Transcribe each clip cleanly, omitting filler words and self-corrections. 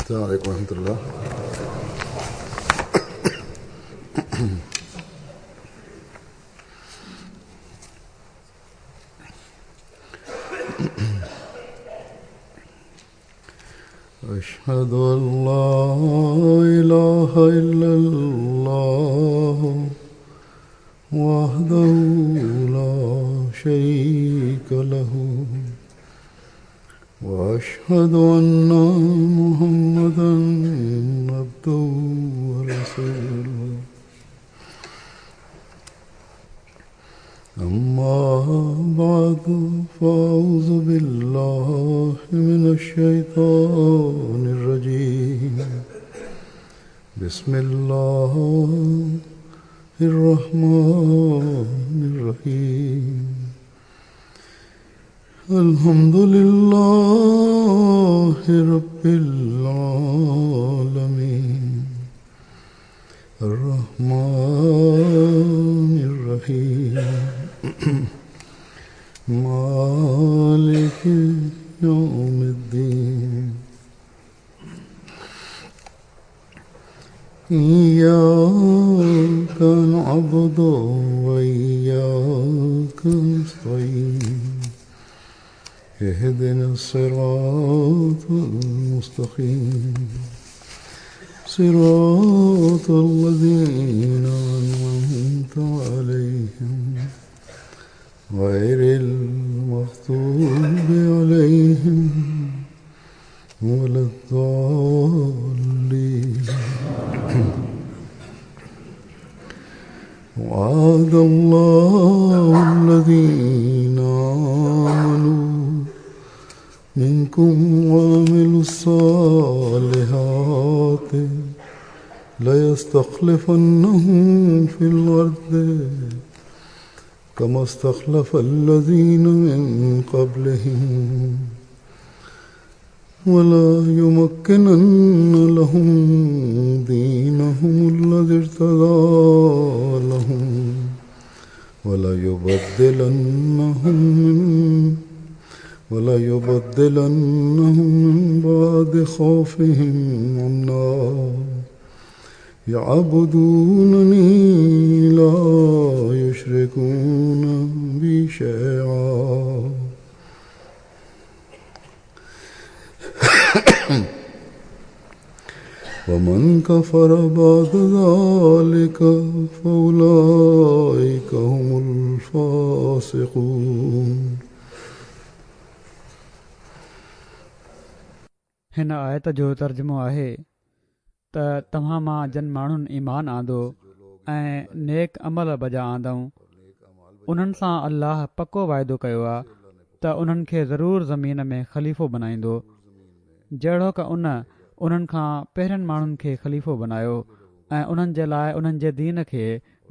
السلام عليكم ورحمة الله. أشهد أن لا إله إلا الله وحده لا شريك له وأشهد أن محمدا عبده ورسوله. أما بعد فأعوذ بالله من الشيطان الرجيم. بسم الله الرحمن الرحيم. الحمد لله رب العالمين الرحمن الرحيم مالك يوم الدين. إياك نعبد وإياك نستعين. اهدنا الصراط المستقيم صراط الذين أنعمت عليهم غير المغضوب عليهم ولا الضالين. وعد الله الذين آمنوا منكم وعملوا الصالحات ليستخلفنهم في الأرض كما استخلف الذين من قبلهم ولا يمكنن لهم دينهم الذي ارتضى لهم ولا يبدلنهم من بعد خوفهم أمنا يعبدونني لا يشركون بي شيئا. ومن كفر بعد ذلك فأولئك هم الفاسقون. हिन आयत जो तर्जुमो आहे त तव्हां मां जिन माण्हुनि ईमान आंदो ऐं नेक अमल बजा आंदऊं उन्हनि सां अल्लाह पको वाइदो कयो आहे त उन्हनि खे ज़रूरु ज़मीन में ख़लीफ़ो बनाईंदो जहिड़ो क उन्हनि खां पहिरियनि माण्हुनि खे ख़लीफ़ो बनायो ऐं उन्हनि जे लाइ उन्हनि जे दीन खे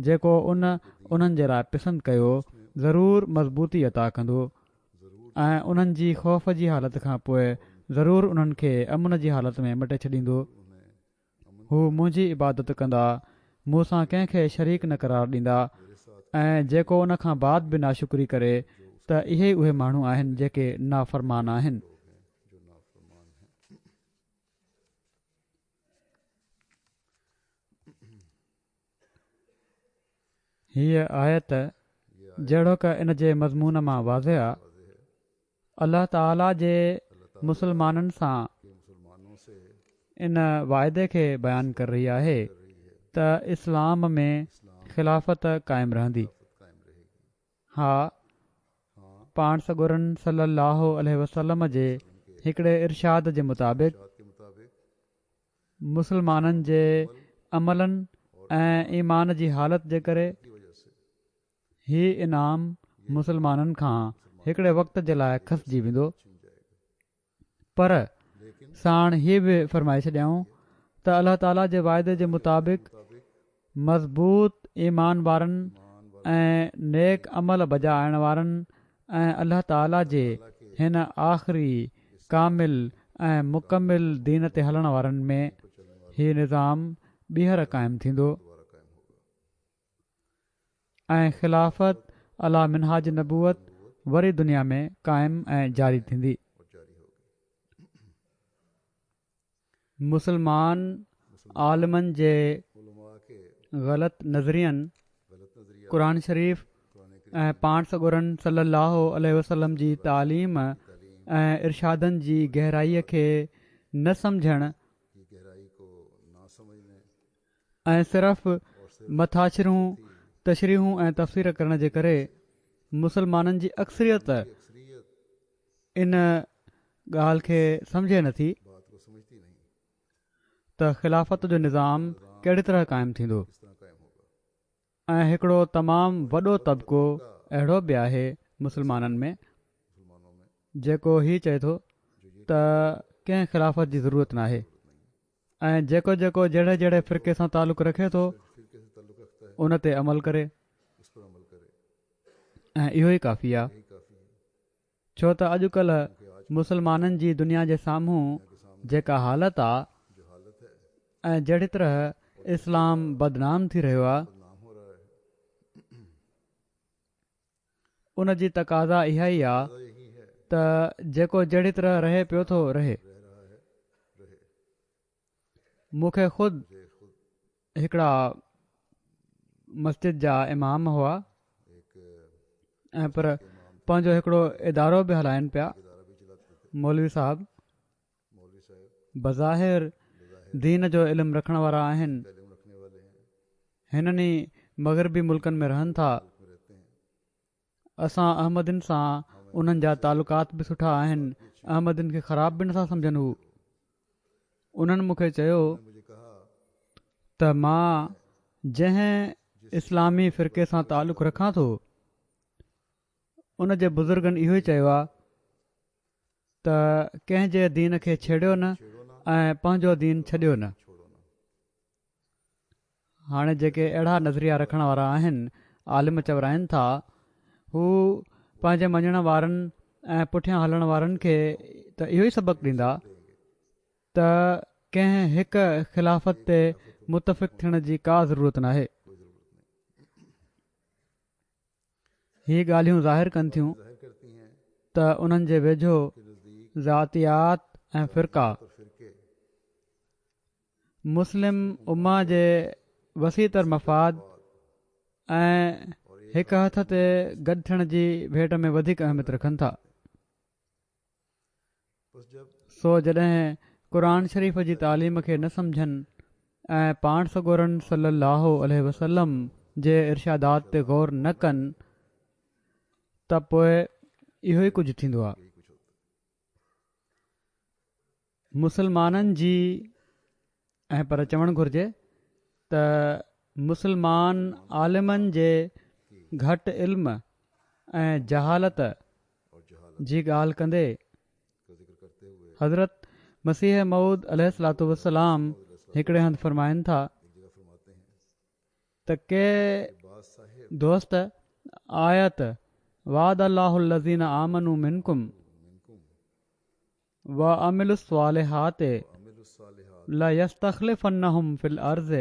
जेको उन्हनि जे लाइ पसंदि कयो ज़रूरु मज़बूती अता कंदो ऐं उन्हनि जी ख़ौफ़ जी हालति खां पोइ ज़रूरु उन्हनि खे अमन जी हालति में मटे छॾींदो. हू मुंहिंजी इबादत कंदा, मूं सां कंहिंखे शरीक न करार ॾींदा ऐं जेको उन खां बाद बि नाशुक्री करे त इहे उहे माण्हू आहिनि जेके नाफ़रमान आहिनि. हीअ आयत जहिड़ो क इन जे मज़मून मां वाज़िह आहे अल्लाह ताला जे मुसलमाननि सां इन वाइदे खे बयानु करे रही आहे त इस्लाम में ख़िलाफ़त क़ाइमु रहंदी. हा, पाण सॻुरनि सल्लल्लाहु अलैहि वसल्लम जे हिकिड़े इरशाद जे मुताबिक़ मुसलमाननि जे अमलनि ऐं ईमान जी हालति जे करे ही इनाम मुसलमाननि खां हिकिड़े वक़्त जे लाइ खसिजी वेंदो. पर साण हीअ बि फ़रमाए छॾियऊं त अल्लाह ताला जे वाइदे जे मुताबिक़ मज़बूत ईमान वारनि ऐं नेक अमल बजाइण वारनि ऐं अल्लाह ताला जे हिन आख़िरी कामिल ऐं मुकमिल दीन ते हलण वारनि में हीउ निज़ाम ॿीहर क़ाइमु थींदो ऐं ख़िलाफ़त अला मिनहाज नबूअत वरी दुनिया में क़ाइमु ऐं जारी थींदी. मुसलमान आलिमनि जे उलमा के ग़लति नज़रियनि गलत नजरिया क़ुर शरीफ़ ऐं पाण सॻुरनि सल्लल्लाहु अलैहि वसल्लम जी तालीम ऐं इरशादनि जी गहराईअ खे न सम्झणु की गहराई को ना समझने ऐं सिर्फ़ु मथाछिरूं तशरीहूं ऐं तफ़सीर करण जे करे मुसलमाननि जी अक्सरियत अक्सरियत इन ॻाल्हि खे सम्झे नथी बात को समझती नहीं, त ख़िलाफ़त जो निज़ाम कहिड़ी तरह क़ाइमु थींदो। किस तरह कायम होगा। ऐं हिकिड़ो तमामु वॾो तबिको अहिड़ो बि आहे मुसलमाननि में मुसलमानों में जेको हीउ चए थो त कंहिं ख़िलाफ़त जी ज़रूरत नाहे ऐं जेको जेको जहिड़े जहिड़े फ़िरके सां तालुक़ु रखे थो फिरके से ताल्लुक़ रखता है उन ते अमल करे उस पर अमल करे, ऐं इहो ई काफ़ी आहे। यही काफ़ी है। छो त अॼुकल्ह मुसलमाननि जी दुनिया जे साम्हूं जेका हालत आहे जो हालत है ऐं जहिड़ी तरह इस्लाम बदनाम थी रहियो आहे बदनाम हो रहा है, उन जी तक़ाज़ा इहा ई आहे तो यही है त जेको जहिड़ी तरह रहे पियो थो रहे। रह रहा है रहे। मूंखे ख़ुदि मुझे खुद हिकिड़ा मस्जिद जा इमाम हुआ एक ऐं पर पंहिंजो हिकिड़ो इदारो बि हलाइनि पिया। इदारा भी चलाते थे, मौलवी साहब मौलवी साहब बज़ाहिर दीन जो इल्मु रखण वारा आहिनि, इल्म रखने वाले हैं, हिननि ई मग़रबी मुल्कनि में रहनि था। में रहते हैं। असां अहमदिन सां उन्हनि जा तालुकात बि सुठा आहिनि, अहमदिन खे ख़राब बि नथा सम्झनि। हू उन्हनि मूंखे चयो मुझे कहा त मां जंहिं इस्लामी फ़िरके सां तालुक़ु रखां थो उन जे बुज़ुर्गनि इहो ई चयो आहे त कंहिंजे दीन खे छेड़ियो न ऐं पंहिंजो दीन छॾियो न। छोड़ो ना। हाणे जेके अहिड़ा नज़रिया रखण वारा आहिनि, आलिम चवराइनि था, हू पंहिंजे मञण वारनि ऐं पुठियां हलण वारनि खे त इहो ई सबक़ु ॾींदा त कंहिं हिकु ख़िलाफ़त ते मुतफ़िक़ थियण जी का ज़रूरत नाहे। हीअ ॻाल्हियूं ज़ाहिर कनि थियूं जाहिर करती हैं त उन्हनि जे वेझो कि नजदीक ज़ातियात ऐं फ़िरका और फिरके मुस्लिम उम्मा जे वसीतर मफ़ाद ऐं हिकु हथ ते गॾु थियण जी भेट में वधीक अहमियत रखनि था। बस जब सो जॾहिं क़ुर शरीफ़ जी तालीम खे न सम्झनि ऐं पाण सॻोरनि सल्लल्लाहु अलैहि वसल्लम जे इर्शादात ते गौर न कनि त पोइ इहो ई कुझु थींदो आहे। यही कुछ होता मुसलमाननि जी ऐं पर चवणु घुर्जे त मुसलमान आलिमनि जे घटि इल्म ऐं जहालत है। और जहालत जी ॻाल्हि कंदे का जिक्र करते हुए हज़रत मसीह मऊद अलैहिस्सलातु वस्सलाम हिकिड़े हंधि फरमाइनि था एक जगह फरमाते हैं त के बास साहिब दोस्त आयत वाद अल्लाहुल्लज़ीन आमनू मिनकुम मिनकुम व अमिलुस स्वालिहात अमिलुस सालिहात ला यस्तखलिफन्नहुम फिल अर्ज़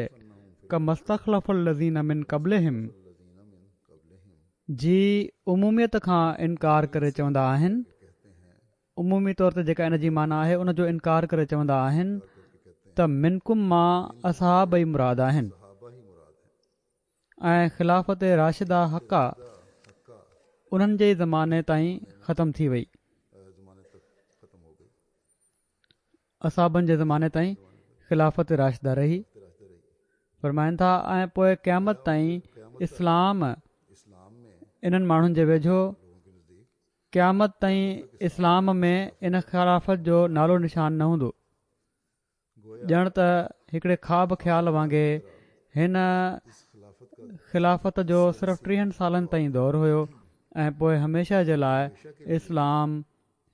कमस्तखलफुल्लज़ीन मिन क़ब्लिहिम लज़ीना मिन क़ब्लिहिम जी उमूमियत खां इनकार करे चवंदा आहिनि। कहते हैं उमूमी तौर ते जेका इन जी माना आहे उन जो इनकार करे चवंदा आहिनि त मिनकुम मां असहाब ई मुराद आहिनि सहाबा ही मुराद है। ऐं ख़िलाफ़त राशिदा हक़ा हक्का उन्हनि जे ज़माने ताईं ख़तमु थी वई, ज़माने तक खत्म हो गई, असाबनि जे ज़माने ताईं ख़िलाफ़त राशिदा रही। रास्ते रही। फरमाइनि था ऐं पोइ क़यामत ताईं इस्लाम इस्लाम में इन्हनि माण्हुनि जे वेझो लोगों के नज़दीक क़यामत ताईं इस्लाम में इन ख़िलाफ़त जो नालो निशान न हूंदो। गोया ॼण त हिकिड़े ख़्वाब ख़्याल वांगुरु हिन इस खिलाफत का ख़िलाफ़त जो सिर्फ़ु 30 सालनि ताईं दौरु हुयो ऐं पोइ हमेशह जे लाइ इस्लाम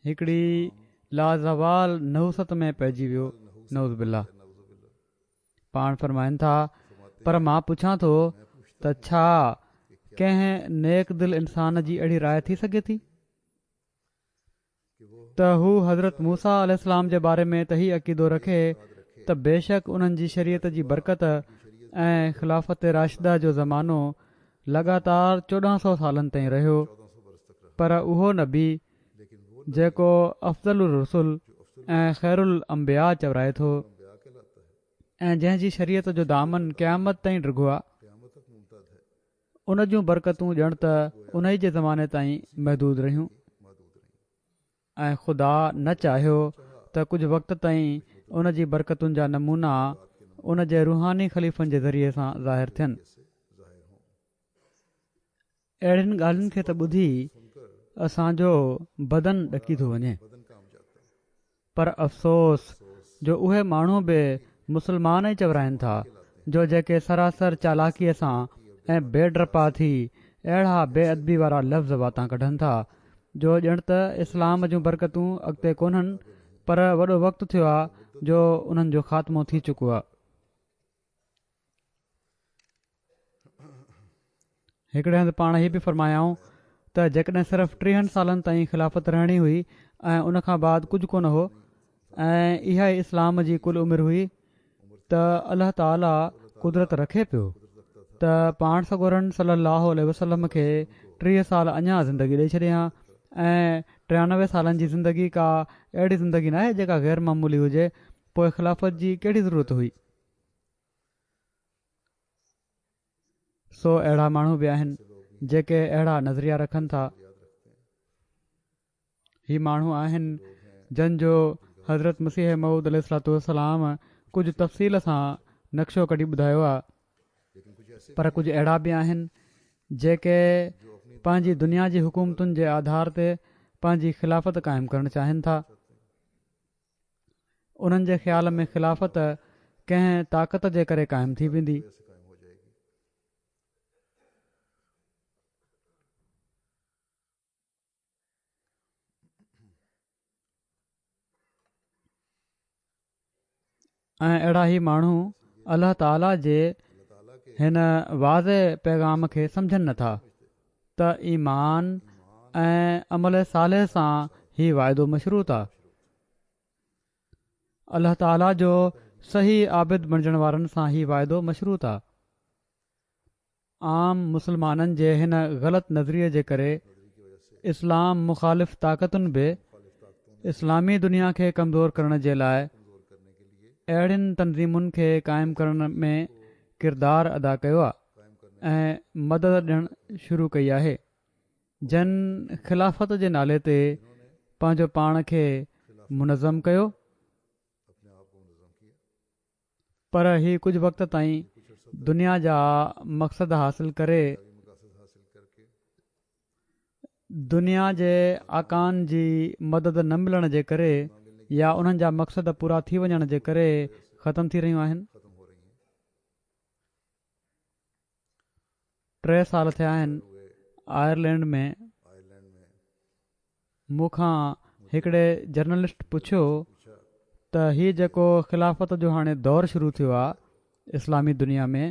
हिकिड़ी लाज़वाल नहुसत में पइजी वियो। नऊज़ बिल्लाह। पाण फरमाइनि था पर मां पुछां थो त छा कंहिं नेक दिल इंसान जी अहिड़ी राय थी सघे थी कि वो त हू हज़रत मूसा अलैहिस्सलाम जे बारे में त ही अक़ीदो रखे त बेशक उन्हनि जी शरीयत जी बरकत ऐं ख़िलाफ़त राशिदा जो ज़मानो लगातार 1400 सालनि ताईं रहियो, 1400 बरस तक रहा, पर उहो नबी लेकिन वो जेको अफ़ज़लुर रसुल ऐं ख़ैरुल अंबिया चवराए थो अंबिया ऐं जंहिंजी शरीयत जो दामन क़यामत ताईं डिघो आहे, क़यामत तक मुमतद है, उन जूं बरकतूं ॼण त उन ई जे ज़माने ताईं महदूद रहियूं महदूद रही। ऐं ख़ुदा न चाहियो त कुझु वक़्त ताईं उन जी बरकतुनि जा नमूना उन जे रूहानी ख़लीफ़नि जे ज़रिए सां ज़ाहिर थियनि। से ज़ाहिर हों। अहिड़ियुनि ॻाल्हियुनि खे त ॿुधी सुनकर असांजो बदन ॾकी थो वञे, बदन काम जाता है। पर अफ़सोस जो उहे माण्हू बि मुस्लमान ई चवराइनि था जो जेके सरासर चालाकीअ सां ऐं बेडरपा थी अहिड़ा बेअदबी वारा लफ़्ज़ वाता कढनि था जो ॼण त इस्लाम जूं बरकतूं अॻिते कोन्हनि, पर वॾो वक़्तु थियो आहे जो उन्हनि जो ख़ात्मो थी चुको आहे। हिकिड़े हंधि पाण हीअ बि फरमायाऊं त जेकॾहिं सिर्फ़ु 30 सालनि ताईं ख़िलाफ़त रहणी हुई ऐं उन खां बाद कुझु कोन हो ऐं इहा ई इस्लाम जी कुल उमिरि हुई, त अलाह ताला कुदरत रखे पियो त पाण सॻोरन सलाहु वसलम खे 30 साल अञा ज़िंदगी ॾेई छॾियां ऐं 93 सालनि जी ज़िंदगी का अहिड़ी ज़िंदगी न आहे जेका ग़ैर मामूली हुजे, पोइ ख़िलाफ़त जी कहिड़ी ज़रूरत हुई। सो अहिड़ा माण्हू बि आहिनि जेके अहिड़ा नज़रिया रखनि था। ही माण्हू आहिनि जंहिंजो हज़रत मसीह मऊद अलैहिस्सलाम कुझु तफ़सील सां नक्शो कढी ॿुधायो आहे, पर कुझु अहिड़ा बि आहिनि जेके पंहिंजी दुनिया जी हुकूमतुनि जे आधार ते पंहिंजी ख़िलाफ़त क़ाइमु करणु चाहिनि था। उन्हनि जे ख़्याल में ख़िलाफ़त कंहिं ताक़त जे करे क़ाइमु थी वेंदी। ऐं अहिड़ा ई माण्हू अलाह ताला जे हिन वाज़े पैगाम खे सम्झनि नथा त ईमान ऐं अमल साले सां ही वाइदो मशरूत आहे। अलाह ताला जो सही आबिद बणजण वारनि सां ही वाइदो मशरूत आहे। आम मुसलमाननि जे हिन ग़लति नज़रिये जे करे इस्लाम मुख़ालिफ़ ताक़तुनि बि इस्लामी दुनिया खे कमज़ोर करण जे लाइ अहिड़ियुनि तनज़ीमुनि खे क़ाइमु करण में किरदारु अदा कयो आहे ऐं मदद ॾियणु शुरू कई आहे, जन ख़िलाफ़त जे नाले ते पंहिंजो पाण खे मुनज़म कयो, पर ही कुझु वक़्त ताईं दुनिया जा मक़सद हासिल करे दुनिया जे आकान जी मदद न मिलण जे करे या उन्हनि जा मक़सद पूरा थी वञण जे करे ख़तमु थी रहियूं आहिनि। 3 साल थिया आहिनि आयरलैंड में मूंखां हिकिड़े जर्नलिस्ट पुछियो त हीउ जेको ख़िलाफ़त जो हाणे दौरु शुरू थियो आहे इस्लामी दुनिया में,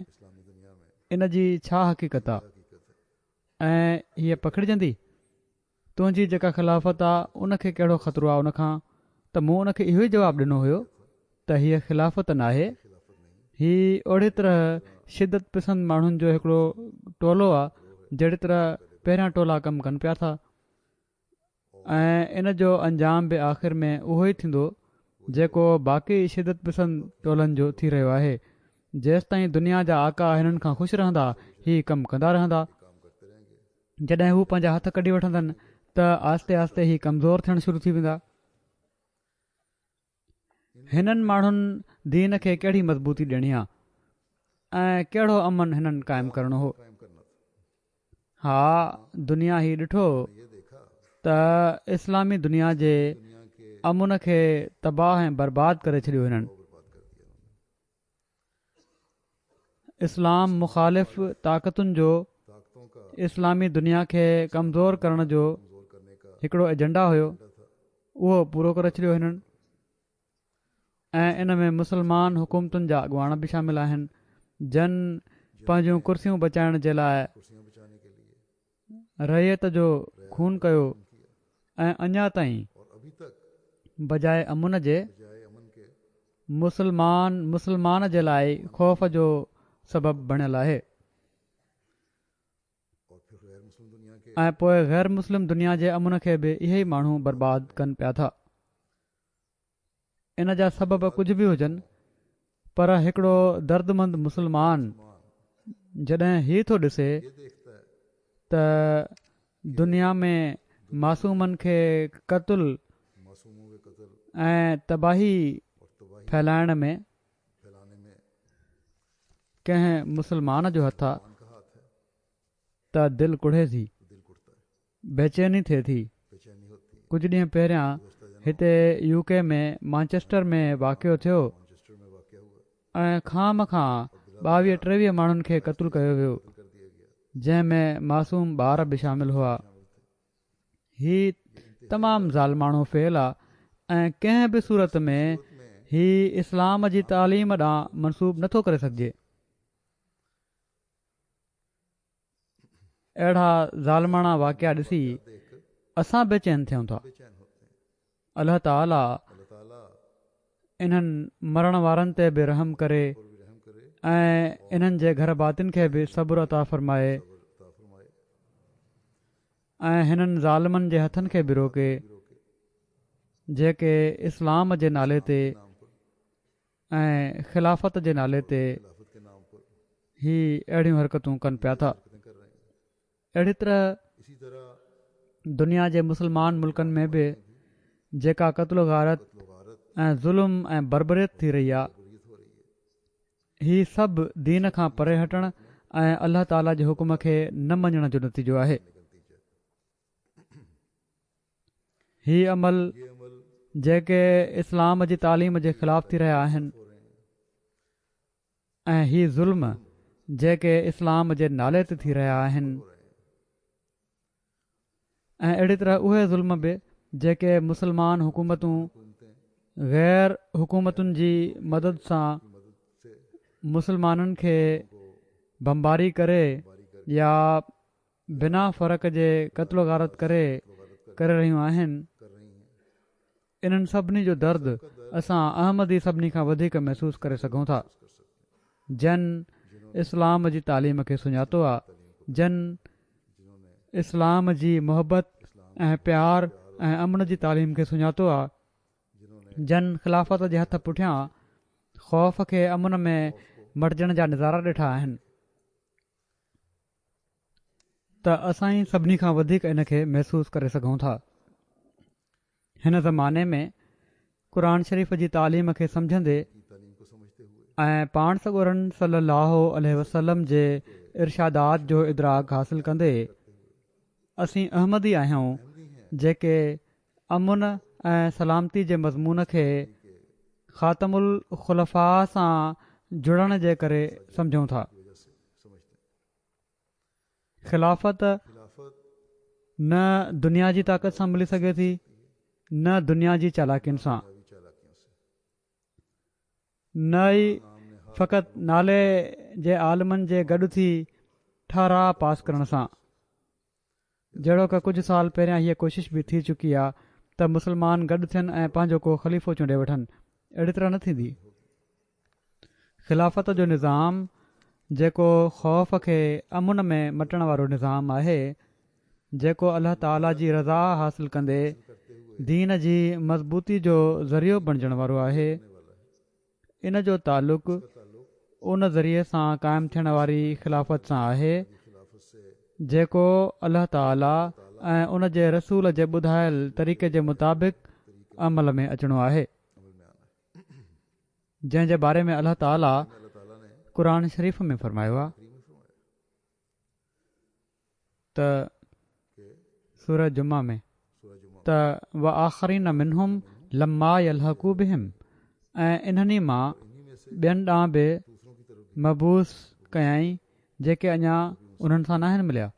इन जी छा हक़ीक़त आहे ऐं हीअ पकड़िजंदी? तुंहिंजी जेका ख़िलाफ़त आहे उनखे कहिड़ो ख़तरो आहे उनखां? त मूं उनखे इहो ई जवाबु ॾिनो हुयो त हीअ ख़िलाफ़त नाहे, हीअ ओड़ी तरह शिदत पसंद माण्हुनि जो हिकिड़ो टोलो आहे जहिड़ी तरह पहिरियां टोला कमु कनि पिया था, ऐं इन जो अंजाम बि आख़िर में उहो ई थींदो जेको बाक़ी शिदत पसंद टोलनि जो थी रहियो आहे। जेसि ताईं दुनिया जा आका हिननि खां ख़ुशि रहंदा ही कमु कंदा रहंदा। जॾहिं हू पंहिंजा हथ कढी वठंदनि त आस्ते आस्ते ही कमज़ोर थियणु शुरू थी वेंदा। हिननि माण्हुनि दीन खे कहिड़ी मज़बूती ॾियणी आहे ऐं कहिड़ो अमन हिननि क़ाइमु करणो हो? हा, दुनिया ही ॾिठो त इस्लामी दुनिया जे अमुन खे तबाह ऐं बर्बाद करे छॾियो हिननि। इस्लाम मुख़ालिफ़ ताक़तुनि जो इस्लामी दुनिया खे कमज़ोर करण जो हिकिड़ो एजेंडा हुयो, उहो पूरो करे छॾियो हिननि। ऐं इन में मुसलमान हुकूमतुनि जा अॻुवाण बि शामिल आहिनि जन पंहिंजूं कुर्सियूं बचाइण जे लाइ रहियत जो खून कयो ऐं अञा ताईं बजाए अमुन जे मुसलमान जे लाइ ख़ौफ़ जो सबबु बणियलु आहे। ऐं पोइ ग़ैर मुस्लिम दुनिया जे अमुन खे बि इहे ई माण्हू बर्बाद कनि पिया था। इन जा सबब कुझु बि हुजनि, पर हिकिड़ो दर्दमंद मुस्लमान जॾहिं हीउ थो ॾिसे ये देखता है त दुनिया में मासूमनि खे क़तल मासूमों के कत्ल ऐं तबाही और तबाही फैलाइण में फैलाने में कंहिं मुस्लमान जो हथु आहे मान का हाथ है त दिलि कुढ़े थी, तो दिल कुड़ता है, बेचैनी थिए थी। बेचैनी होती है। कुझु ॾींहं पहिरियां गुज़श्ता दिनों हिते UK में मांचेस्टर में वाक़ियो थियो मैनचेस्टर में वाक़या हुआ, ऐं खाम खां 22-23 माण्हुनि खे क़तलु कयो वियो, कत्ल कर दिया गया, जंहिं में मासूम ॿार बि शामिल हुआ। शामिल थे। ही तमामु ज़ालमाणो फेल आहे ऐं कंहिं बि सूरत में ही इस्लाम जी तालीम ॾांहुं मनसूब नथो करे सघिजे। अहिड़ा ज़ालमाणा वाक़िया ॾिसी देख असां बेचैन थियूं था। बेचैन होते हैं। अल्लाह ताला अल्लाह ताला इन्हनि मरण वारनि ते बि रहम करे और भी रहम करे, ऐं इन्हनि जे घर बातिन खे बि सब्र अता फरमाए सब्र अता फरमाए, ऐं हिननि ज़ालिमनि जे हथनि खे बि रोके जेके इस्लाम जे नाले ते नाम पर, ऐं ख़िलाफ़त जे नाले ते खिलाफत के नाम पर ही अहिड़ियूं हरकतूं कनि पिया था। हरकतें कर रहे हैं। अहिड़ी तरह इसी तरह दुनिया जे मुस्लमान मुल्कनि में बि जेका क़त्ल गारत गारत ऐं ज़ुल्म ऐं बरबरीत थी रही आहे, बरबरीत हो रही है। ही सभु दीन खां परे हटण ऐं अल्लाह ताला जे हुकुम खे न मञण जो नतीजो आहे। ही अमल ये अमल जेके इस्लाम जी तालीम जे ख़िलाफ़ थी रहिया आहिनि हो रहे हैं, ऐं ही ज़ुल्म जेके इस्लाम जे नाले ते थी रहिया आहिनि, हो रहे हैं। ऐं अहिड़ी तरह उहे ज़ुल्म बि जेके मुस्लमान हुकूमतूं हुकूमतें ग़ैर हुकूमतुनि जी मदद सां की मदद से मुसलमाननि खे बमबारी करे बारी कर या बिना फ़र्क़ जे क़त्ल गारत करे रहियूं आहिनि, कर रही हैं। इन्हनि सभिनी जो दर्द असां अहमदी सभिनी खां वधीक महसूसु करे सघूं था। जन इस्लाम जी तालीम खे सुञातो आहे, जन जिन्होंने इस्लाम जी मोहबत ऐं प्यार ऐं अमन जी तालीम खे सुञातो आहे, जिन्होंने जन ख़िलाफ़त जे हथ पुठियां ख़ौफ़ खे अमन में मटिजण जा नज़ारा ॾिठा आहिनि, त असां ई सभिनी खां वधीक इन खे महसूसु करे सघूं था। हिन ज़माने में क़ुर शरीफ़ जी तालीम खे सम्झंदे की तालीम को समझते हुए ऐं पाण सॻोरन सल्लल्लाहु अलैहि वसल्लम जे इरशादात जो इदराक हासिल कंदे असीं अहमदी आहियूं जेके अमुन ऐं सलामती जे मज़मून खे ख़ातमुल ख़ुलफ़ा सां जुड़ण जे करे सम्झूं था। की वजह से समझते हैं। ख़िलाफ़त खिलाफत न दुनिया जी ताक़त सां मिली सघे थी, न दुनिया जी चालाकियुनि सां, भी चालाकियों से न ई फ़क़ति नाले जे आलमनि जे गॾु थी ठाराह पास करण सां। जहिड़ो कि कुझु साल पहिरियां हीअ कोशिश बि थी चुकी आहे त मुस्लमान गॾु थियनि ऐं पंहिंजो को ख़लीफ़ो चूंडे वठनि, अहिड़ी तरह न थींदी। ख़िलाफ़त जो निज़ाम जेको ख़ौफ़ खे अमुन में मटण वारो निज़ाम आहे, जेको अल्लाह ताला जी रज़ा हासिल कंदे दीन जी मज़बूती जो ज़रियो बणिजण वारो आहे, इन जो ताल्लुक़ उन ज़रिए सां क़ाइमु थियण वारी ख़िलाफ़त सां आहे खिलाफत से जेको अल्लाह ताला ऐं उन जे रसूल जे ॿुधायल तरीक़े जे मुताबिक़ अमल में अचिणो आहे, अमल में आना है। जंहिं जे बारे में अल्लाह ताला अल्लाह ताला ने क़ुर शरीफ़ में फ़रमायो आहे करीम में फरमाया त कि सूरह जुमा में सूरह जुमा त व आख़रीन मिनहुम लम्मा यल्हक़ू बिहिम, ऐं इन्हनि मां इन्हीं में से ॿियनि ॾांहुं बि दूसरों की तरफ भी मबूस कयई जेके अञा उन्हनि सां नाहिनि मिलिया।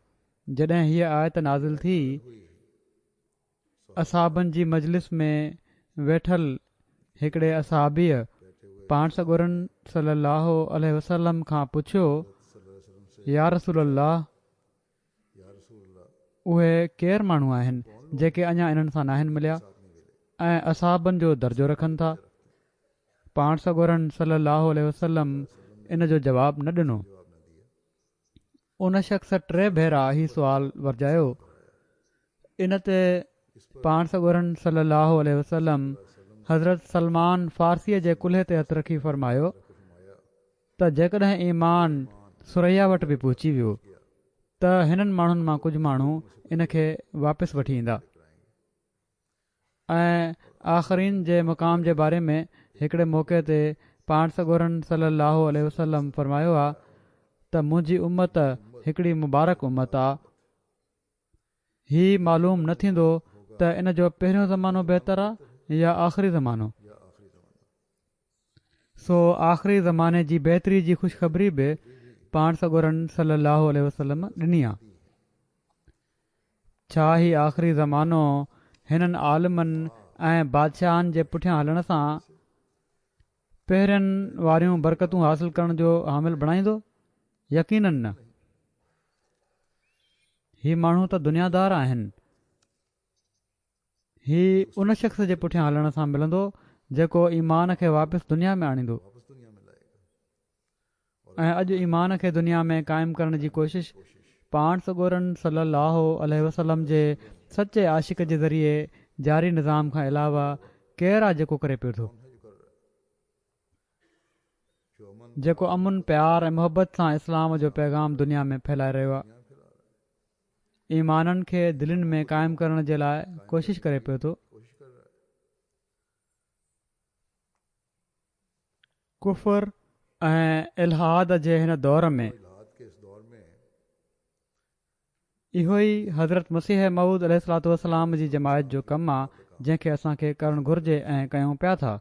जॾहिं हीअ आयत नाज़िल थी, हुई असाबनि जी मजलिस में वेठल हिकिड़े असाबीअ बैठे हुए पाण सॻोरन सल्लल्लाहु अलैहि वसल्लम खां पुछियो, सल्लल्लाहु अलैहि वसल्लम से या रसूल अल्लाह, या रसूल अल्लाह उहे केरु माण्हू आहिनि जेके अञा इन्हनि सां नाहिनि मिलिया साथ नहीं मिले। ऐं असाबनि जो दर्जो रखनि था? पाण सॻोरन सल्लल्लाहु अलैहि वसल्लम इन जो जवाबु न ॾिनो। जवाब न दिया। उन शख़्स 3 भेरा ही सुवाल वरजायो। इन ते पाण सॻोरन सल्लल्लाहु अलैहि वसल्लम हज़रत सलमान फ़ारसीअ जे कुल्हे ते हथु रखी फ़रमायो त जेकॾहिं ईमान सुरैया वटि बि पहुची वियो त हिननि माण्हुनि मां कुझु माण्हू इन खे वापसि वठी ईंदा। ऐं आख़िरीन जे मुक़ाम जे बारे में हिकिड़े मौक़े ते पाण सॻोरन सलाहु वसलम फरमायो आहे त मुंहिंजी उम्मत हिकिड़ी मुबारक उम्मत आहे। हीउ मालूम न थींदो त इन जो पहिरियों ज़मानो बहितर आहे या आख़िरी ज़मानो। सो आख़िरी ज़माने जी बहितरी जी ख़ुशख़बरी बि पाण सॻोरन सलाहु वसलम ॾिनी आहे। छा ही आख़िरी ज़मानो हिननि आलिमनि ऐं बादशाहनि जे पुठियां हलण सां पहिरियनि वारियूं बरकतूं हासिल करण जो हामिल बणाईंदो? यकीनन न। ही माण्हू त दुनियादार आहिनि। ही उन शख़्स जे पुठियां हलण सां मिलंदो जेको ईमान खे वापसि दुनिया में आणींदो। ऐं अॼु ईमान खे दुनिया में क़ाइमु करण जी कोशिश पाण सॻोरन सलाहु वसलम जे सचे आशिक़ जे ज़रिए जारी निज़ाम खां अलावा केरु आहे जेको करे पियो थो? जेको अमुन प्यार ऐं मुहबत सां इस्लाम जो पैगाम दुनिया में फैलाए रहियो आहे, ईमाननि खे दिलनि में क़ाइमु करण जे लाइ कोशिश करे पियो थो। कुफर ऐं इल्हाद जे हिन दौर में इहो ई हज़रत मसीह मऊद अलैहिस्सलातु वस्सलाम जी जमायत जो कमु आहे जंहिंखे असांखे करणु घुर्जे ऐं कयूं पिया था।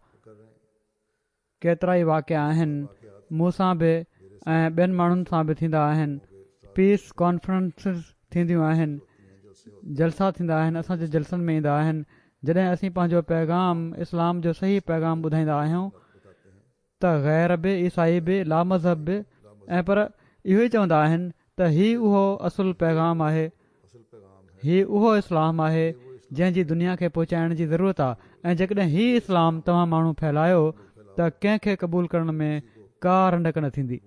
केतिरा ई वाक़िया आहिनि मूं सां बि ऐं ॿियनि माण्हुनि सां बि थींदा आहिनि। पीस कॉन्फ्रेंसिस थींदियूं आहिनि, जलसा थींदा आहिनि, असांजे जलसनि में ईंदा आहिनि। जॾहिं असीं पंहिंजो पैगाम इस्लाम जो सही पैगाम ॿुधाईंदा आहियूं त ग़ैर बि ईसाई बि लामज़हब बि ऐं पर इहो ई चवंदा आहिनि त हीउ उहो असुलु पैगाम आहे, हीउ उहो इस्लाम आहे जंहिंजी दुनिया खे पहुचाइण जी ज़रूरत आहे। ऐं जेकॾहिं हीउ इस्लाम तव्हां माण्हू फैलायो त कंहिंखे क़बूल करण में का रंडक न थींदी।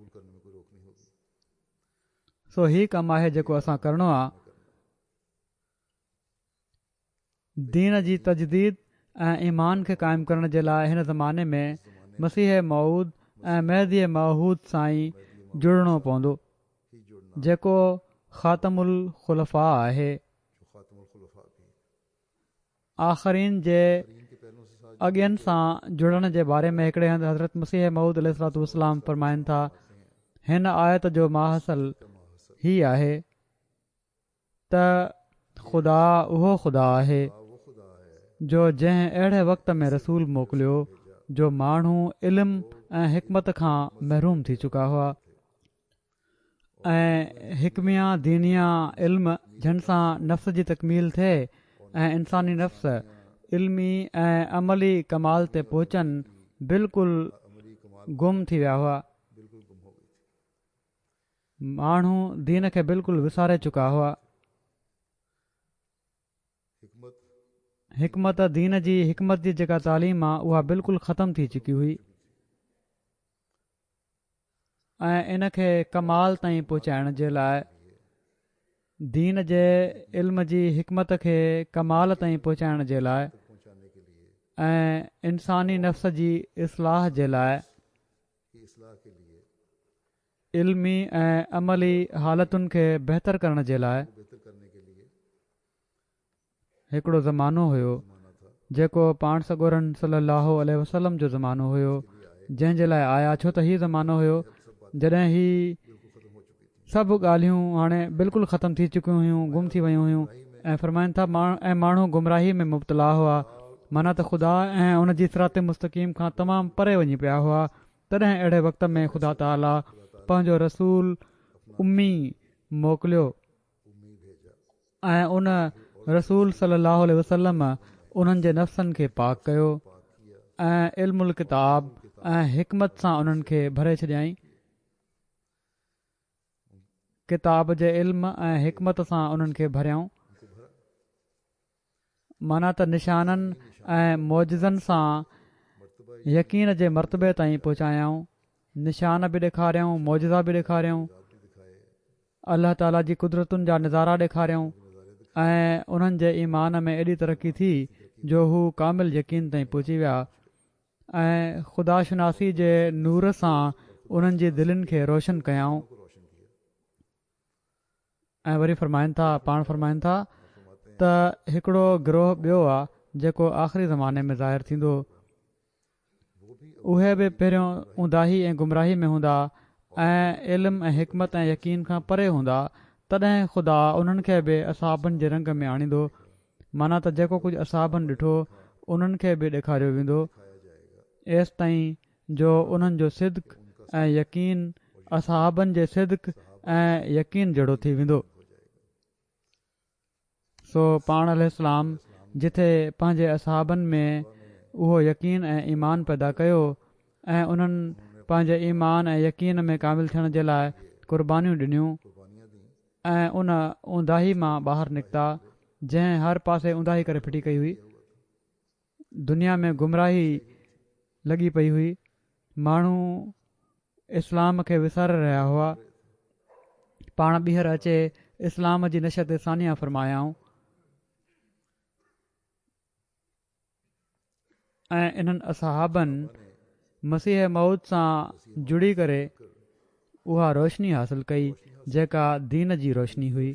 सो हीउ कमु आहे जेको असां करणो आहे। दीन जी तजदीद ऐं ईमान खे क़ाइमु करण जे लाइ हिन ज़माने में मसीह मऊद ऐं महदी मऊद सां ई जुड़णो पवंदो, जेको ख़ातमुल खुलफ़ा आहे। आख़िरीन जे अॻियनि सां जुड़ण जे बारे में हिकिड़े हंधि हज़रत मसीह मऊद अलैहिस्सलातु वस्सलाम फरमाइनि था, हिन आयत जो माहसल ही आहे त ख़ुदा उहो ख़ुदा आहे जो जंहिं अहिड़े वक़्त में रसूल मोकिलियो जो माण्हू इल्म ऐं हिकमत खां महरूम थी चुका हुआ ऐं हिकमिया दीनिया इल्म जिन सां नफ़्स जी तकमील थिए ऐं इंसानी नफ़्स इल्मी ऐं अमली कमाल ते पहुचनि बिल्कुलु गुम थी विया हुआ। माण्हू दीन खे बिल्कुलु विसारे चुका हुआ। हिकमत दीन जी हिकमत जी जेका तालीम आहे उहा बिल्कुलु ख़तमु थी चुकी हुई ऐं इन खे कमाल ताईं पहुचाइण जे लाइ दीन जे इल्म जी हिकमत खे कमाल ताईं पहुचाइण जे लाइ ऐं इंसानी नफ़्स जी इस्लाह जे लाइ इल्मी ऐं अमली हालतुनि खे बहितर करण जे लाइ हिकिड़ो ज़मानो हुयो जेको पाण सॻोरन सलाहु वसलम जो ज़मानो हुयो, जंहिंजे लाइ आया छो त हीउ ज़मानो हुयो जॾहिं ही सभु ॻाल्हियूं हाणे बिल्कुलु ख़तमु थी चुकियूं हुयूं, गुम थी वियूं हुयूं ऐं फरमाइनि था ऐं माण्हू गुमराही में मुब्तला हुआ, माना त ख़ुदा ऐं उन जी सिरात मुस्तक़ीम खां तमामु परे वञी पिया हुआ। तॾहिं अहिड़े वक़्त में ख़ुदा ताला पंहिंजो रसूल उम्मी मोकिलियो ऐं उन रसूल सलाहु वसलम उन्हनि जे नफ़्सनि खे पाक कयो ऐं इल्मुल किताब ऐं हिकमत सां उन्हनि खे भरे छॾियईं। किताब जे इल्म ऐं हिकमत सां उन्हनि खे भरियऊं, माना त निशाननि ऐं मौजज़नि सां यकीन जे मर्तबे ताईं पहुचायऊं। निशान बि ॾेखारियऊं, मौजज़ा बि ॾेखारियऊं, अल्लाह ताला जी कुदरतुनि जा नज़ारा ॾेखारियऊं ऐं उन्हनि जे ईमान में एॾी तरक़ी थी जो हू कामिल यकीन ताईं पहुची विया ऐं ख़ुदा शनासी जे नूर सां उन्हनि जी दिलनि खे रोशन कयाऊं। को रोशन किया। ऐं वरी फरमाइनि था फरमाइनि था फरमाते हैं त हिकिड़ो गिरोह ॿियो आहे जेको आख़िरी ज़माने में ज़ाहिर थींदो। वो भी उहे बि पहिरियों ऊंदाही ऐं गुमराही में हूंदा ऐं इल्मु ऐं हिकमत ऐं यकीन खां परे हूंदा। तॾहिं ख़ुदा उन्हनि खे बि असहाबनि जे रंग में आणींदो। माना त जेको कुझु असहाबनि ॾिठो उन्हनि खे बि ॾेखारियो वेंदो दिखाया जाएगा। एसि ताईं जो उन्हनि जो सिदक ऐं यकीन असहाबनि जे सिदक ऐं यकीन जहिड़ो थी वेंदो। हो जाएगा। सो पाण अलैहिस्सलाम जिथे पंहिंजे असहाबनि में उहो यकीन ऐं ईमान पैदा कयो ऐं उन्हनि पंहिंजे ईमान ऐं यकीन में कामिल थियण जे लाइ क़ुर्बानियूं ॾिनियूं कुर्बानियां दी। ऐं उन ऊंदाही मां ॿाहिरि निकिता जंहिं हर पासे ऊंदाही करे फिटी कई हुई। दुनिया में गुमराही लॻी पई हुई। माण्हू इस्लाम खे विसारे रहिया हुआ। पाण ॿीहर अचे इस्लाम जी नशत सानिया फरमायाऊं ऐं इन्हनि असहाबनि मसीह मौत सां जुड़ी करे उहा रोशनी हासिल कई जेका दीन जी रोशनी हुई।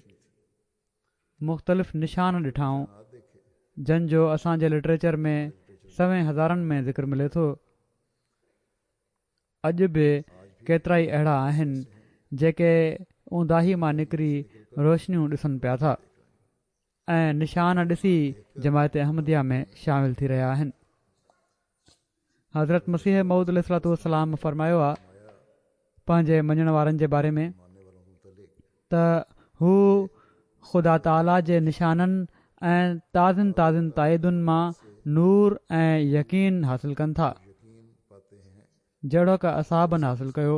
मुख़्तलिफ़ निशान ॾिठाऊं जंहिंजो असांजे लिटरेचर में 100,000 में ज़िक्र मिले थो। अॼु बि केतिरा ई अहिड़ा आहिनि जेके ऊंदाही मां निकिरी रोशनियूं ॾिसनि पिया था ऐं निशान ॾिसी जमायत अहमदिया में शामिल थी रहिया आहिनि। हज़रत मसीह मऊद अलैहिस्सलाम फरमायो आहे पंहिंजे मञण वारनि जे बारे में त हू ख़ुदा ताला जे निशाननि ऐं ताज़नि ताइदुनि मां नूर ऐं यकीन हासिल कनि था जहिड़ो का असहाबनि हासिल कयो।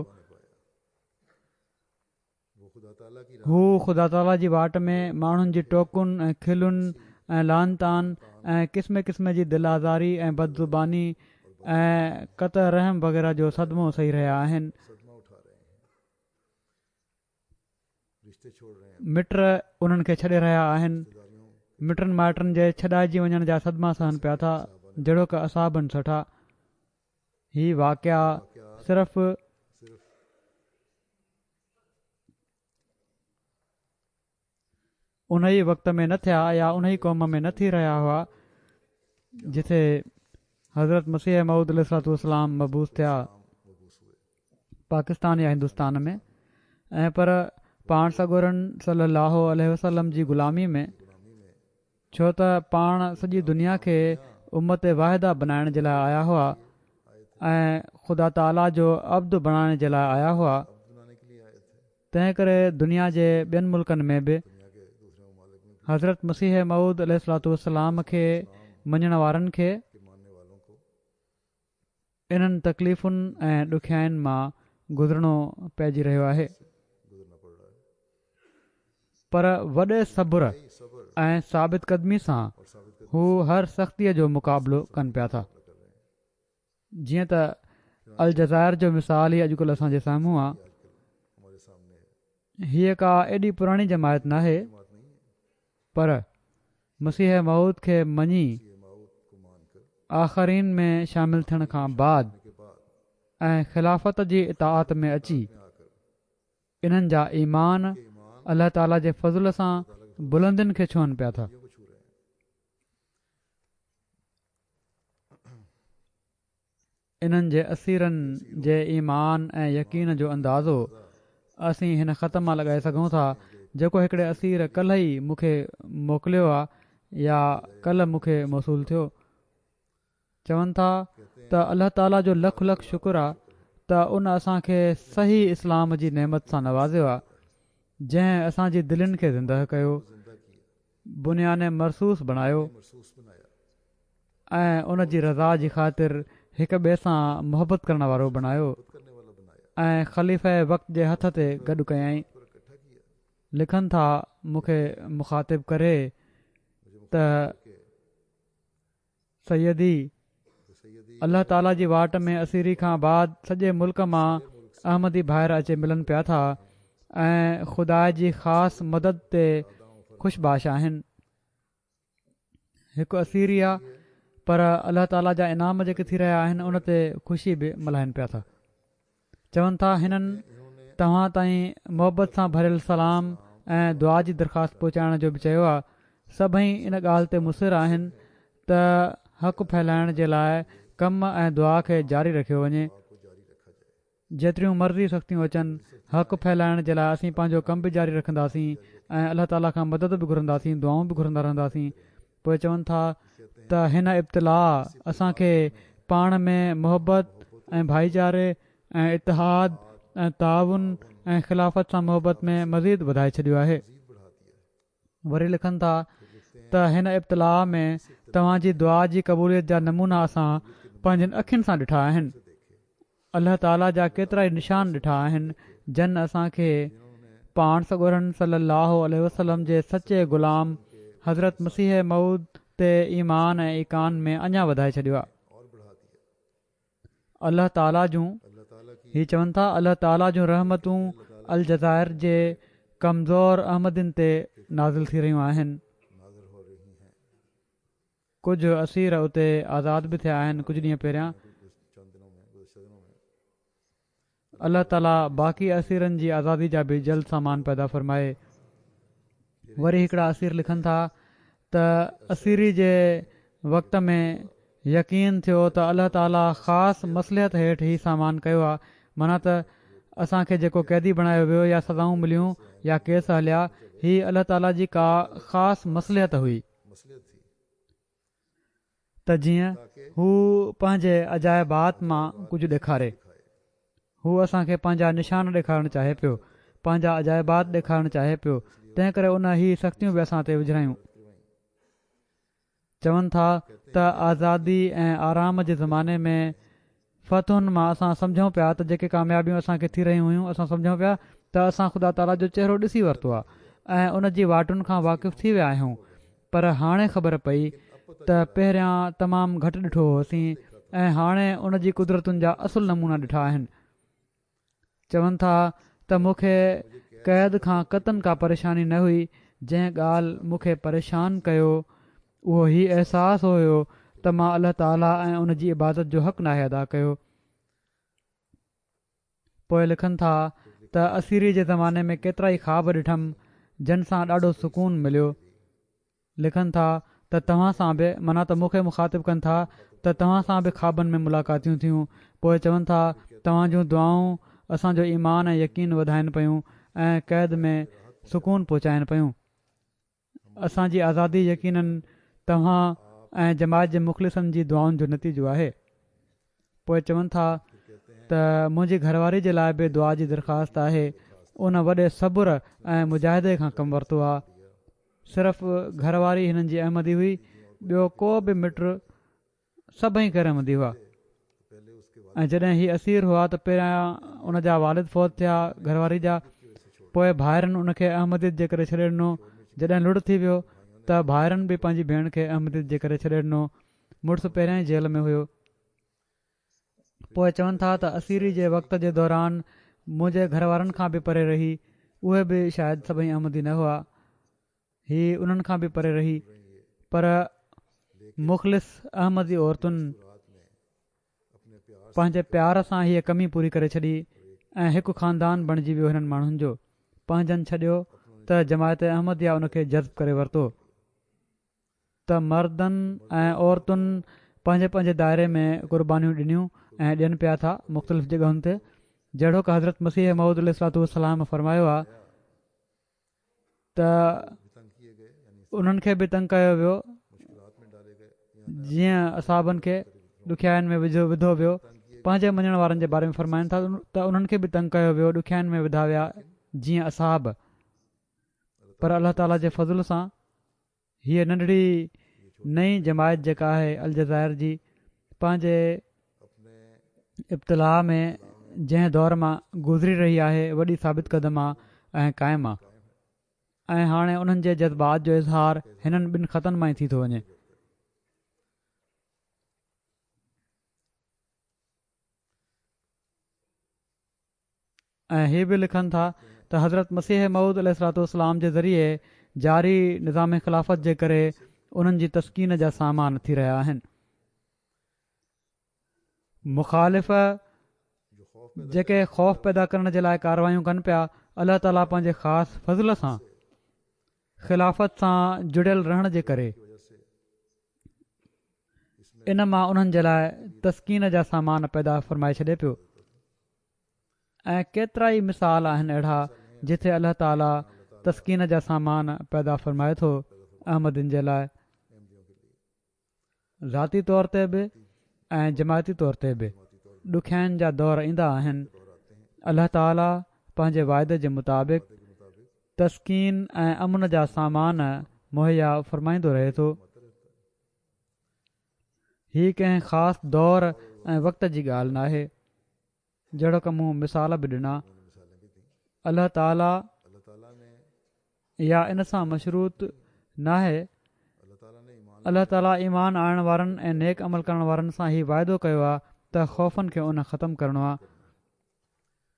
हू ख़ुदा ताला जी वाट में माण्हुनि जी टोकुनि ऐं खिलुनि ऐं लानतान ऐं क़िस्म क़िस्म जी दिल आज़ारी ऐं बदज़ुबानी ऐं क़त रहम वग़ैरह जो सदमो सही रहिया आहिनि। मिट उन्हनि खे छॾे रहिया आहिनि। मिटनि माइटनि जे छॾाइजी वञण जा सदमा सहन पिया था जहिड़ो का असहाबनि सठा। ही वाक़िया सिर्फ़ उन ई वक़्त में न थिया या उन ई क़ौम में न थी रहिया हुआ जिथे हज़रत मसीह मऊद अलैहिस्सलाम मबूस थिया पाकिस्तान या हिंदुस्तान में ऐं पर पाण सॻोरनि सल्लल्लाहु अलैहि वसल्लम जी ग़ुलामी में छो त पाण सॼी दुनिया खे उम्मत वाहिदा बनाइण जे लाइ आया हुआ ऐं ख़ुदा ताला जो अब्द बणाइण जे लाइ आया हुआ। तंहिं करे दुनिया जे ॿियनि मुल्कनि में बि हज़रत मसीह मऊद अलैहिस्सलाम खे मञण वारनि खे इन्हनि तकलीफ़ुनि ऐं ॾुखियाईनि मां गुज़रणो पइजी रहियो आहे। पर वॾे सब्र ऐं साबित क़दमी सां हू हर सख़्तीअ जो मुक़ाबिलो कनि पिया था। जीअं त अलजज़ाइर जो मिसाल ई अॼुकल्ह असांजे साम्हूं आहे। हीअ का एॾी पुराणी जमायत नाहे पर मसीह मऊद खे मञी आख़रीन में शामिल थियण खां बाद ऐं ख़िलाफ़त जी इताअत में अची इन्हनि जा ईमान अलाह ताला जे फज़ल सां बुलंदियुनि खे छुअनि पिया था। इन्हनि जे असीरनि जे ईमान ऐं यकीन जो अंदाज़ो असीं हिन ख़त मां लॻाए सघूं था जेको हिकिड़े असीर कल्ह ई मूंखे मोकिलियो आहे या कल्ह मूंखे मौसूल थियो। चवनि था त अलाह ताला जो लख लख शुक्र आहे त उन असांखे सही इस्लाम जी नेमत सां नवाज़ियो आहे जंहिं असांजी दिलनि खे ज़िंदह कयो बुनियाने मरसूस बणायो ऐं उन जी रज़ा जी ख़ातिर हिक ॿिए सां मुहबत करण वारो बणायो ऐं ख़लीफ़े वक़्त जे हथ ते गॾु कयईं। लिखनि था मूंखे मुखातिब करे त सैयदी अलाह ताला जी वाट में असीरी खां बाद सॼे मुल्क मां अहमदी ॿाहिरि अचे मिलनि पिया था ऐं ख़ुदा जी ख़ासि मदद ते ख़ुशबाश आहिनि। हिकु असीरी आहे पर अलाह ताला जा इनाम जेके थी रहिया आहिनि उन ते ख़ुशी बि मल्हाइनि पिया था। चवनि था हिननि तव्हां ताईं मोहबत सां भरियल सलाम ऐं दुआ जी दरख़्वास्त पहुचाइण जो बि चयो आहे। सभई इन ॻाल्हि ते मुसिर आहिनि त हक़ फैलाइण जे लाइ कम ऐं दुआ खे जारी रखियो वञे। जेतिरियूं मर्ज़ी सख़्तियूं अचनि, हक़ फैलाइण जे लाइ असीं पंहिंजो कमु बि जारी रखंदासीं ऐं अलाह ताला खां मदद बि घुरंदासीं, दुआऊं बि घुरंदा रहंदासीं। पोइ चवनि था त हिन इब्तिलाह असांखे पाण में मोहबत ऐं भाईचारे ऐं इतिहाद ऐं ताउन ऐं ख़िलाफ़त सां मोहबत में मज़ीद वधाए छॾियो आहे। वरी लिखनि था त हिन इब्तिलाह में तव्हांजी दुआ जी क़बूलियत जा नमूना असां पंहिंजनि अखियुनि सां ॾिठा आहिनि। अलाह ताला जा केतिरा ई निशान ॾिठा आहिनि जन असांखे पाण सॻोरनि सलाहु वसलम जे सचे ग़ुलाम हज़रत मसीह मऊद ते ईमान ऐं ईकान में अञा वधाए छॾियो आहे। अलाह ताला जूं ही चवनि था अलाह ताला जूं रहमतूं अल जज़ाइर जे कमज़ोर अहमदिन ते नाज़िल थी रहियूं आहिनि। कुझु असीर उते आज़ाद बि थिया आहिनि कुझु ॾींहं पहिरियां। अलाह ताला बाक़ी असीरनि जी आज़ादी जा बि जल्द सामान पैदा फ़रमाए। वरी हिकिड़ा असीर लिखनि था त असीरी जे वक़्त में यकीन थियो त अलाह ताला ख़ासि मसलियत हेठि ही सामान कयो आहे। माना त असांखे जेको क़ैदी बणायो वियो या सज़ाऊं मिलियूं या केस हलिया, ही अलाह ताला जी का ख़ासि मसलियत हुई त जीअं हू पंहिंजे अजाइबात मां कुझु ॾेखारे। हू असांखे पंहिंजा निशान ॾेखारणु चाहे पियो, पंहिंजा अजाइबात ॾेखारणु चाहे पियो। तंहिं करे उन ही सख़्तियूं बि असां ते विझरायूं। चवनि था त आज़ादी ऐं आराम जे ज़माने में फ़तुहुनि मां असां सम्झूं पिया त जेके कामयाबियूं असांखे थी रहियूं हुयूं, असां सम्झूं पिया त असां ख़ुदा ताला जो चहिरो ॾिसी वरितो आहे ऐं उन जी वाटुनि खां वाक़िफ़ु थी विया आहियूं। पर हाणे ख़बर पई त पहिरियां तमामु घटि ॾिठो होसीं ऐं हाणे उन जी कुदरतुनि जा असुलु नमूना ॾिठा आहिनि। चवनि था त मूंखे क़ैद खां क़तन का परेशानी न हुई। जंहिं ॻाल्हि मूंखे परेशान कयो उहो ही अहसासु हुयो त मां अलाह ताला ऐं उन जी इबादत जो हक़ नाहे अदा कयो। पोइ लिखनि था त असीरी जे ज़माने में केतिरा ई ख़्वाब ॾिठमि जिन सां ॾाढो सुकून मिलियो। लिखनि था त तव्हां सां बि माना त मूंखे मुखातिबु कनि था त तव्हां सां बि ख़्वाबनि में मुलाक़ातियूं थियूं। पोइ चवनि था तव्हां जूं दुआऊं असांजो ईमान ऐं यकीन वधाइनि पियूं ऐं क़ैद में सुकून पहुचाइनि पियूं। असांजी आज़ादी यकीननि तव्हां ऐं जमायत जे मुख़लिसनि जी दुआउनि जो नतीजो आहे। पोइ चवनि था त मुंहिंजी घरवारी जे लाइ बि दुआ जी दरख़्वास्त आहे। उन वॾे सब्र ऐं मुजाहिदे खां कमु वरितो आहे। सिर्फ़ु घरवारी हिननि जी अहमदी हुई, ॿियो को बि मिट सभई खे रहमदी हुआ। ऐं जॾहिं हीअ असीर हुआ त पहिरियां उन जा वालिद फ़ौत थिया घरवारी जा। पोइ भाइरनि उनखे अहमदियत जे करे छॾे ॾिनो। जॾहिं लुड़ थी वियो त भाइरनि बि पंहिंजी भेण खे अहमदियत जे करे छॾे ॾिनो। मुड़ुसु पहिरियां ई जेल में हुयो। पोइ चवनि था त असीरी जे वक़्त जे दौरान मुंहिंजे घरवारनि खां बि परे रही। उहे बि शायदि सभई अहमदी न हुआ, ही उन्हनि खां बि परे रही। पर मुख़लिस अहमदी औरतुनि पंहिंजे प्यार सां हीअ कमी पूरी करे छॾी ऐं हिकु ख़ानदान बणिजी वियो हिननि माण्हुनि जो। पंहिंजनि छॾियो त जमायत अहमदिया उनखे जज़्ब करे वरितो। त मर्दनि ऐं औरतुनि पंहिंजे पंहिंजे दायरे में क़ुर्बानियूं ॾिनियूं ऐं ॾियनि पिया था मुख़्तलिफ़ जॻहियुनि ते। जहिड़ो की हज़रत मसीह मऊद अलैहिस्सलाम फरमायो आहे त उन्हनि खे बि तंग कयो वियो जीअं असाबनि खे ॾुखियाईनि में विधो वियो। पंहिंजे मञण वारनि जे बारे में फरमाइनि था त उन्हनि खे बि तंग कयो वियो, ॾुखियाईनि में विधा विया जीअं असाब। पर अलाह ताला जे फज़ल सां हीअ नंढड़ी नई जमायत जेका आहे अल जज़ाइर जी, पंहिंजे इब्तिलाह में जंहिं दौर मां गुज़री रही आहे वॾी साबित क़दम आहे ऐं क़ाइमु आहे। ऐं हाणे उन्हनि जे जज़्बात जो इज़हार हिननि ॿिनि ख़तनि मां ई थी थो वञे। ऐं हीअ बि लिखनि था त हज़रत मसीह मऊद अलैहिस्सलाम जे ज़रिए जारी निज़ाम ख़िलाफ़त जे करे उन्हनि जी तस्कीन जा सामान थी रहिया आहिनि। मुख़ालिफ़ जेके ख़ौफ़ पैदा करण जे लाइ कारवायूं कनि पिया, अलाह ताला पंहिंजे ख़ासि फज़ल सां ख़िलाफ़त सां जुड़ियल रहण जे करे इन मां उन्हनि जे लाइ तस्कीन जा सामान पैदा फ़रमाए छॾे पियो। ऐं केतिरा ई मिसाल आहिनि अहिड़ा जिथे अलाह ताला तस्कीन जा सामान पैदा फ़रमाए थो अहमदनि जे लाइ, ज़ाती तौर ते बि ऐं जमायती तौर ते बि। ॾुखियाईनि जा दौर ईंदा आहिनि, अलाह ताला पंहिंजे वाइदे जे मुताबिक़ तस्कीन ऐं अमुन जा सामान मुहैया फ़रमाईंदो रहे थो। हीअ कंहिं ख़ासि दौर ऐं वक़्त जी ॻाल्हि नाहे। जहिड़ो की मूं मिसाल बि ॾिना, अलाह ताला या इन सां मशरूत नाहे। अलाह ताला ईमान आणण वारनि ऐं नेक अमल करण वारनि सां हीउ वाइदो कयो आहे त ख़ौफ़नि खे उन ख़तमु करणो आहे।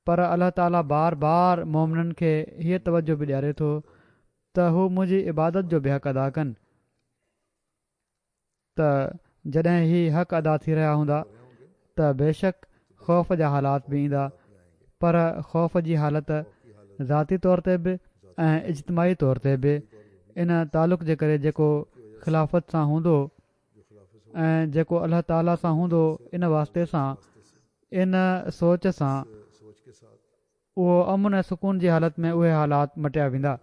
पर अलाह ताला बार बार मोमिननि खे हीअ तवजो बि ॾियारे थो त हू मुंहिंजी इबादत जो बि हक़ अदा कनि। त जॾहिं हीअ हक़ अदा थी रहिया हूंदा त बेशक ख़ौफ़ जा हालात बि ईंदा, पर ख़ौफ़ जी हालति ज़ाती तौर ते बि ऐं इज्तमाही तौर ते बि इन तालुक़ जे करे जेको ख़िलाफ़त सां हूंदो ऐं जेको अलाह ताला सां हूंदो, इन वास्ते सां इन सोच सां उहो अमुन ऐं सुकून जी हालति में उहे हालात मटिया वेंदा।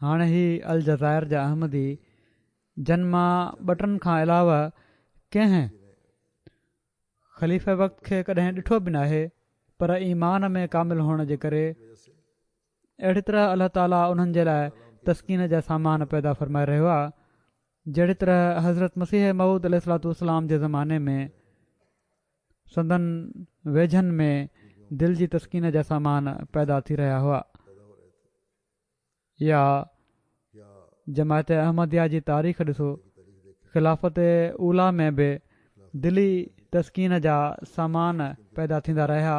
हाणे ही अल जज़ाइर जा अहमदी जन मां 2 टनि खां अलावा कंहिं ख़लीफ़े वक़्त खे कॾहिं ॾिठो बि नाहे, पर ईमान में कामिल हुअण जे करे अहिड़ी तरह अलाह ताला उन्हनि जे लाइ तस्कीन जा सामान पैदा फ़रमाए रहियो आहे, जहिड़ी तरह हज़रत मसीह मऊद अलैहिस्सलाम जे ज़माने में संदन वेझनि में दिलि जी तस्कीन जा सामान पैदा थी रहिया हुआ, या जमायत अहमदिया जी तारीख़ ॾिसो, ख़िलाफ़त उला में बि दिली तस्कीन जा सामान पैदा थींदा रहिया।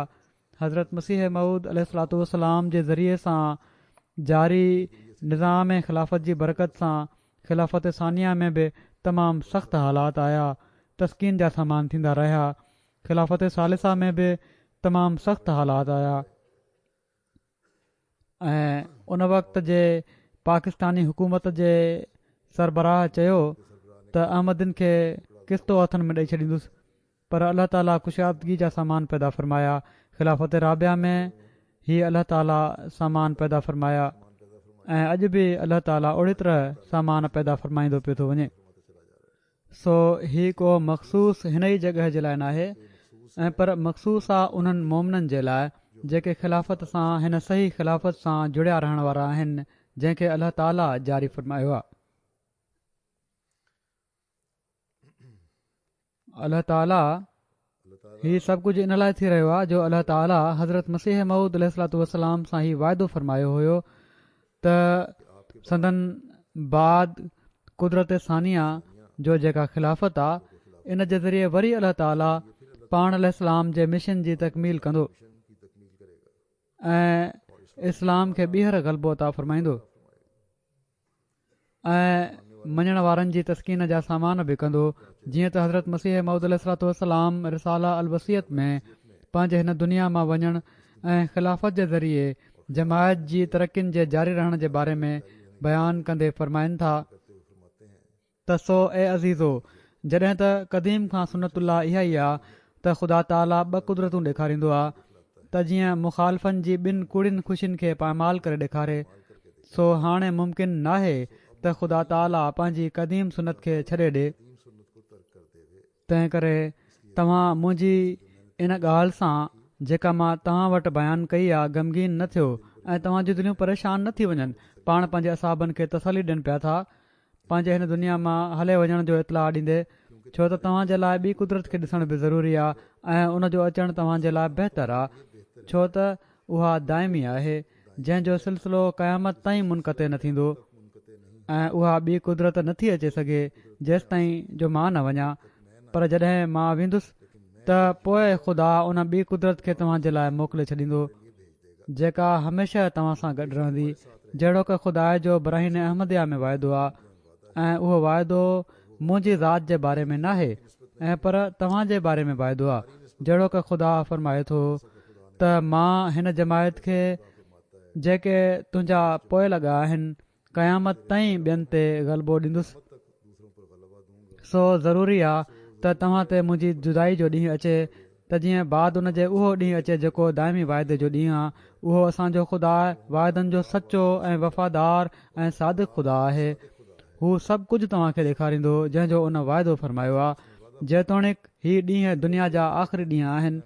हज़रत मसीह मऊद अलैहिस्सलाम जे ज़रिए सां जारी निज़ाम ख़िलाफ़त जी बरकत सां ख़िलाफ़त सानिया में बि तमामु सख़्तु हालात आया, तस्कीन जा सामान थींदा रहिया। ख़िलाफ़त सालिसा में बि तमामु सख़्तु हालात आया ऐं उन वक़्त जे पाकिस्तानी हुकूमत जे सरबराह चयो त अहमदिन खे किस्तो हथनि में ॾेई छॾींदुसि, पर अलाह ताला कुशादगी जा सामान पैदा फ़रमाया। ख़िलाफ़त राबिया में हीअ अलाह ताला सामान पैदा फ़रमाया ऐं अॼु बि अलाह ताला ओड़ी तरह सामान पैदा फ़रमाईंदो पियो थो वञे। सो हीअ को मख़सूस हिन ई जॻह जे लाइ नाहे, ऐं पर मख़सूस आहे उन्हनि मोमिननि जे लाइ जेके ख़िलाफ़त सां हिन सही ख़िलाफ़त सां जुड़िया रहण वारा आहिनि जंहिंखे अलाह ताला जारी फ़रमायो आहे। अलाह ताला हीउ सभु कुझु इन लाइ थी रहियो आहे जो अलाह ताला हज़रत मसीह मऊद अलैहिस्सलाम सां ही वाइदो फ़रमायो हुयो त संदन बाद कुदरत सानिया जो जेका ख़िलाफ़त आहे इन जे ज़रिए वरी अलाह ताला पाण अलैहिस्सलाम जे मिशन जी तकमील कंदो ऐं इस्लाम खे ॿीहर ग़लबो अता फ़रमाईंदो ऐं मञण वारनि जी तस्कीन जा सामान बि कंदो, जीअं त हज़रत मसीह मऊद अलैहिस्सलाम रिसाला अल वसियत में पंहिंजे हिन दुनिया मां वञण ऐं ख़िलाफ़त जे ज़रिए जमायत जी तरक़ियुनि जे जारी रहण जे बारे में बयानु कंदे फ़रमाइनि था त सो ए अज़ीज़ो, जॾहिं त क़दीम खां सुनतुल्लाह इहा ई आहे त ख़ुदा ताला 2 कुदरतूं ॾेखारींदो आहे त जीअं मुख़ालफ़नि जी 2 कूड़ियुनि ख़ुशियुनि खे पामाल करे ॾेखारे, सो हाणे मुमकिन नाहे त ख़ुदा ताला पंहिंजी क़दीम सुनत खे छॾे ॾे। तंहिं करे तव्हां मुंहिंजी इन ॻाल्हि सां जेका मां तव्हां वटि बयानु कई आहे ग़मगीन न थियो ऐं तव्हांजी दिलियूं परेशान न थी वञनि। पाण पंहिंजे असाबनि खे तसली ॾियनि पिया था पंहिंजे हिन दुनिया मां हले वञण जो इतलाह ॾींदे, छो त तव्हांजे लाइ ॿी कुदरत खे ॾिसण बि ज़रूरी आहे ऐं उन जो अचणु तव्हांजे लाइ बहितरु आहे, छो त उहा दाइमी आहे जंहिंजो सिलसिलो क़यामत ताईं मुनक़ते न थींदो ऐं उहा ॿी कुदरत नथी अचे सघे जेसि ताईं जो मां न वञा। पर जॾहिं मां वेंदुसि त पोइ ख़ुदा उन ॿी कुदरत खे तव्हांजे लाइ मोकिले छॾींदो जेका हमेशह तव्हां सां गॾु रहंदी, जहिड़ो की ख़ुदा जो बराहीन अहमदिया में वाइदो आहे ऐं उहो वाइदो मुंहिंजी ज़ात जे बारे में नाहे ऐं पर तव्हां जे बारे में वाइदो आहे जहिड़ो की ख़ुदा फरमाए थो त मां हिन जमायत खे जेके तुंहिंजा पोइ लॻा आहिनि क़यामत ताईं ॿियनि ते ग़लबो ॾींदुसि। सो ज़रूरी आहे त तव्हां ते मुंहिंजी जुदाई जो ॾींहुं अचे त जीअं बाद उन जे उहो ॾींहुं अचे जेको दाइमी वाइदे जो ॾींहुं आहे। उहो असांजो ख़ुदा वाइदनि जो सचो ऐं वफ़ादार ऐं सादिक ख़ुदा आहे। हू सभु कुझु तव्हांखे ॾेखारींदो जंहिंजो उन वाइदो फरमायो आहे। जेतोणीकि हीअ ॾींहं दुनिया जा आख़िरी ॾींहं आहिनि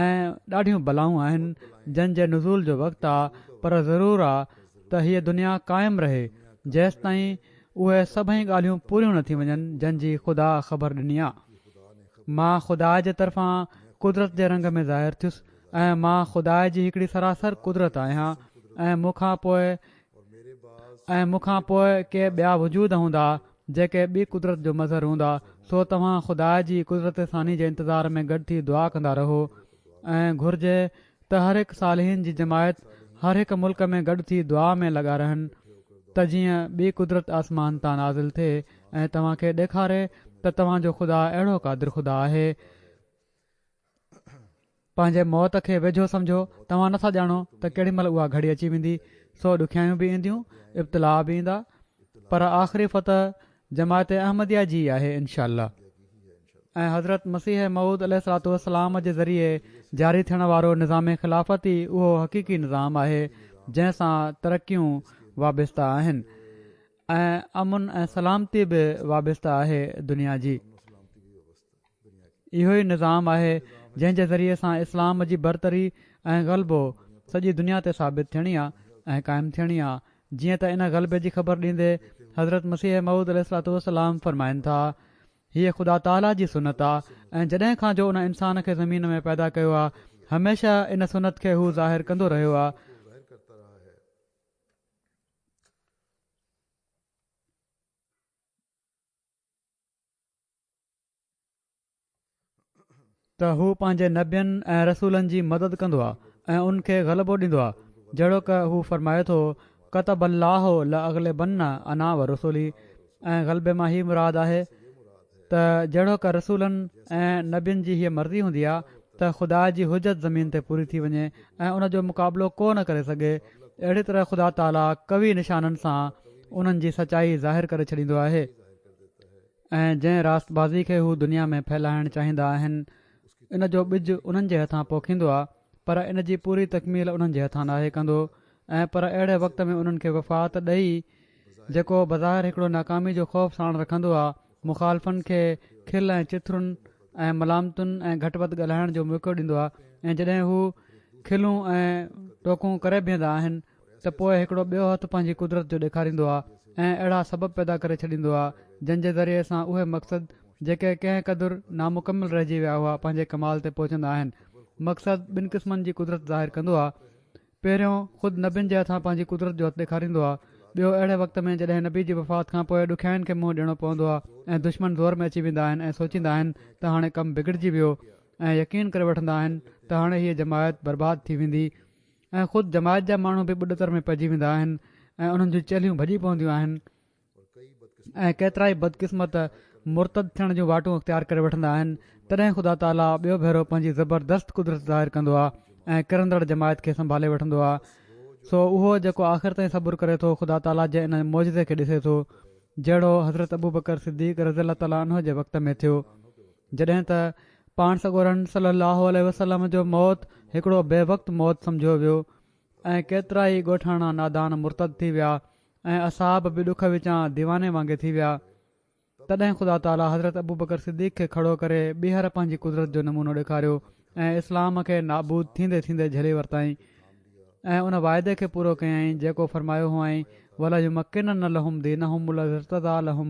ऐं ॾाढियूं बलाऊं आहिनि जंहिंजे नुज़ूल जो वक़्तु आहे, पर ज़रूरु आहे त हीअ दुनिया क़ाइमु रहे जेसि ताईं उहे सभई ॻाल्हियूं पूरियूं नथी वञनि जंहिंजी ख़ुदा ख़बर ॾिनी आहे। मां ख़ुदा जे तरफ़ां कुदरत जे रंग में ज़ाहिर थियुसि ऐं मां ख़ुदा जी हिकिड़ी सरासर कुदरत आहियां ऐं मूंखां पोइ के ॿिया वजूद हूंदा जेके ॿी कुदरत जो मज़हर हूंदा। सो तव्हां ख़ुदा जी कुदरत सानी जे इंतज़ार में गॾु थी दुआ कंदा रहो ऐं घुर्जे त हर हिकु सालिहीन जी जमायत हर हिकु मुल्क में गॾु थी दुआ में लॻा रहनि त जीअं ॿी कुदरत आसमान तां नाज़िल थिए ऐं तव्हांखे ॾेखारे त तव्हांजो ख़ुदा अहिड़ो क़ादिर ख़ुदा आहे। पंहिंजे मौत खे वेझो सम्झो। तव्हां नथा ॼाणो त केॾी महिल उहा घड़ी अची वेंदी। सो ॾुखियायूं बि ईंदियूं, इब्तिला बि ईंदा, पर आख़िरी फ़तह जमायत अहमदिया जी आहे इनशा अल्लाह। ऐं हज़रत मसीह मऊद अलैहिस्सलाम जे ज़रिए जारी थियण वारो निज़ाम ख़िलाफ़त ई उहो हक़ीक़ी निज़ाम आहे जंहिंसां तरक़ियूं वाबस्ता आहिनि ऐं अमुन ऐं सलामती बि वाबस्ता आहे दुनिया जी। इहो ई निज़ाम आहे जंहिंजे ज़रिए सां इस्लाम जी बरतरी ऐं ग़लबो सॼी दुनिया ते साबित थियणी आहे ऐं क़ाइमु थियणी आहे। जीअं त इन ग़लबे जी ख़बर ॾींदे हज़रत मसीह मऊद अलैहिस्सलाम फरमाइनि था, हीअ ख़ुदा ताला जी सुनत आहे ऐं जॾहिं खां जो उन इंसान खे ज़मीन में पैदा कयो आहे हमेशह इन सुनत खे हू ज़ाहिर कंदो रहियो आहे। त हू पंहिंजे नबियनि ऐं रसूलनि जी मदद कंदो आहे ऐं उनखे ग़लबो ॾींदो आहे जहिड़ो की हू फरमाए थो कतब अल्लाह लअग़लिबन्न अना व रसूली। ऐं ग़लबे मां ही मुराद आहे त जहिड़ो की रसूलनि ऐं नबियनि जी हीअ मर्ज़ी हूंदी आहे त ख़ुदा जी हुजत ज़मीन ते पूरी थी वञे ऐं उन जो मुक़ाबिलो को न करे सघे। अहिड़ी तरह ख़ुदा ताला कवी निशाननि सां उन्हनि जी सचाई ज़ाहिर करे छॾींदो आहे ऐं जंहिं रास्तबाज़ी खे हू दुनिया में फैलाइणु चाहींदा आहिनि इन जो ॿिज उन्हनि जे हथां पोखींदो आहे, पर इन जी पूरी तकमील उन्हनि जे हथां नाहे कंदो। ऐं पर अहिड़े वक़्त में उन्हनि खे वफ़ात ॾेई जेको बज़ाहिर हिकिड़ो नाकामी जो ख़ौफ़ साण रखंदो आहे, मुखालफ़नि खे खिल ऐं चिथरुनि ऐं मलामतुनि ऐं घटि वधि ॻाल्हाइण जो मौक़ो ॾींदो आहे। ऐं जॾहिं हू खिलूं ऐं टोकूं करे बीहंदा आहिनि त पोइ हिकिड़ो ॿियो हथु पंहिंजी कुदरत जो ॾेखारींदो आहे ऐं अहिड़ा सबब पैदा करे छॾींदो आहे जंहिंजे ज़रिए सां उहे मक़सदु जेके कंहिं क़दुरु नामुकमिल रहिजी विया हुआ पंहिंजे कमाल ते पहुचंदा आहिनि। मक़सदु ॿिनि क़िस्मनि जी कुदरत ज़ाहिर कंदो आहे। पहिरियों ख़ुदि नबियुनि जे हथां पंहिंजी कुदरत जो हथु ॾेखारींदो आहे। ॿियो अहिड़े वक़्त में जॾहिं नबी जी वफ़ात खां पोइ ॾुखियाईनि खे मुंहुं ॾियणो पवंदो आहे ऐं दुश्मन ज़ोर में अची वेंदा आहिनि ऐं सोचींदा आहिनि त हाणे कमु बिगड़जी वियो ऐं यकीन करे वठंदा आहिनि त हाणे हीअ जमायत बर्बादु थी वेंदी ऐं ख़ुदि जमायत जा माण्हू बि ॿुॾतर में पइजी वेंदा आहिनि ऐं उन्हनि जूं चेलियूं भॼी पवंदियूं आहिनि ऐं केतिरा ई बदकिस्मत मुर्तद थियण जूं वाटूं अख़्तियार करे वठंदा आहिनि। तॾहिं ख़ुदा ताला ॿियो भेरो पंहिंजी ज़बरदस्त कुदरत ज़ाहिर कंदो आहे ऐं किरंदड़ जमायत खे संभाले वठंदो आहे। सो उहो जेको आख़िर ताईं सबुरु करे थो ख़ुदा ताला जे इन मौजज़े खे ॾिसे थो जहिड़ो हज़रत अबू बकर सिद्दीक़ रज़ी ताला अन्हु जे वक़्त में थियो जॾहिं त पाण सॻोरन सल्लल्लाहु अलैहि वसल्लम जो मौत हिकिड़ो बेवक़्तु मौत सम्झो वियो ऐं केतिरा ई ॻोठाणा नादान मुर्तद थी विया ऐं असाब बि ॾुख विचां दीवाने वांगुरु थी विया। तॾहिं ख़ुदा ताला हज़रत अबू बकर सिद्दीक़ खे खड़ो करे ॿीहर पंहिंजी कुदरत जो नमूनो ॾेखारियो ऐं इस्लाम खे नाबूद थींदे थींदे झले वरिताईं ऐं उन वाइदे खे पूरो कयईं जेको फरमायो हुअईं वलयुमक्किनन्न लहुम दीनहुम लज़िर्तज़ा लहुम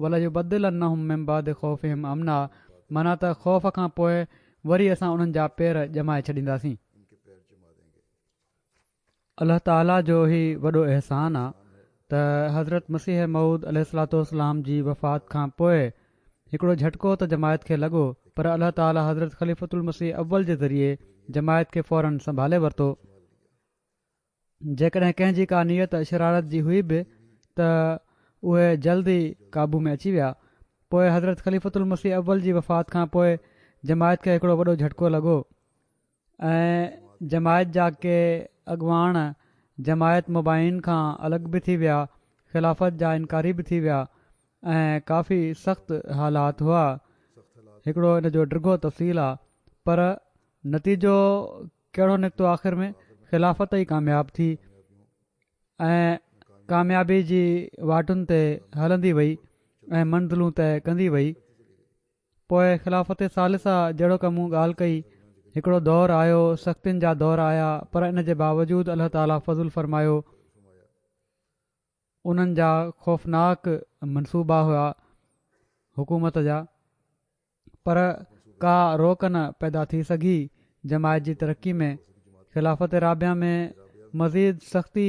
वलयुबद्दिलन्नहुम मिन बअदि ख़ौफिहिम अमना। माना त ख़ौफ़ खां पोइ वरी असां उन्हनि जा पेर ॼमाए छॾींदासीं। अलाह ताला जो ई वॾो अहसान आहे त हज़रत मसीह मऊद अलैहिस्सलाम जी वफ़ात खां पोइ हिकिड़ो झटको त जमायत खे लॻो, पर अलाह ताला हज़रत ख़लीफ़तुल मसीह अव्वल जे ज़रिए जमायत खे फ़ौरन संभाले वरितो। जेकॾहिं कंहिंजी का नियत शरारत जी हुई बि त उहे जल्दी क़ाबू में अची विया, पोइ हज़रत ख़लीफ़तुल मसीह अव्वल जी वफ़ात खां पोइ जमायत खे हिकिड़ो वॾो झटको लॻो ऐं जमायत जा के अॻुवाण जमायत मुबाइन खां अलॻि बि थी विया, ख़िलाफ़त जा इनकारी बि थी विया ऐं काफ़ी सख़्तु हालात हुआ। हिकिड़ो इन जो डिघो तफ़सील आहे, पर नतीजो कहिड़ो निकितो आख़िर में ख़िलाफ़त ई कामयाबु थी ऐं कामयाबी जी वाटुनि ते हलंदी वई ऐं मंज़िलूं तइ कंदी वई। पोइ ख़िलाफ़त सालिसा जहिड़ो क मूं ॻाल्हि कई, हिकिड़ो दौरु आयो, सख़्तियुनि जा दौर आया, पर इन जे बावजूदु अलाह ताला फज़ुल फ़रमायो। उन्हनि जा ख़ौफ़नाक मनसूबा हुआ हुकूमत जा, पर का रोक न पैदा थी सघी जमायत जी तरक़ी में। ख़िलाफ़त राबिया में मज़ीद सख़्ती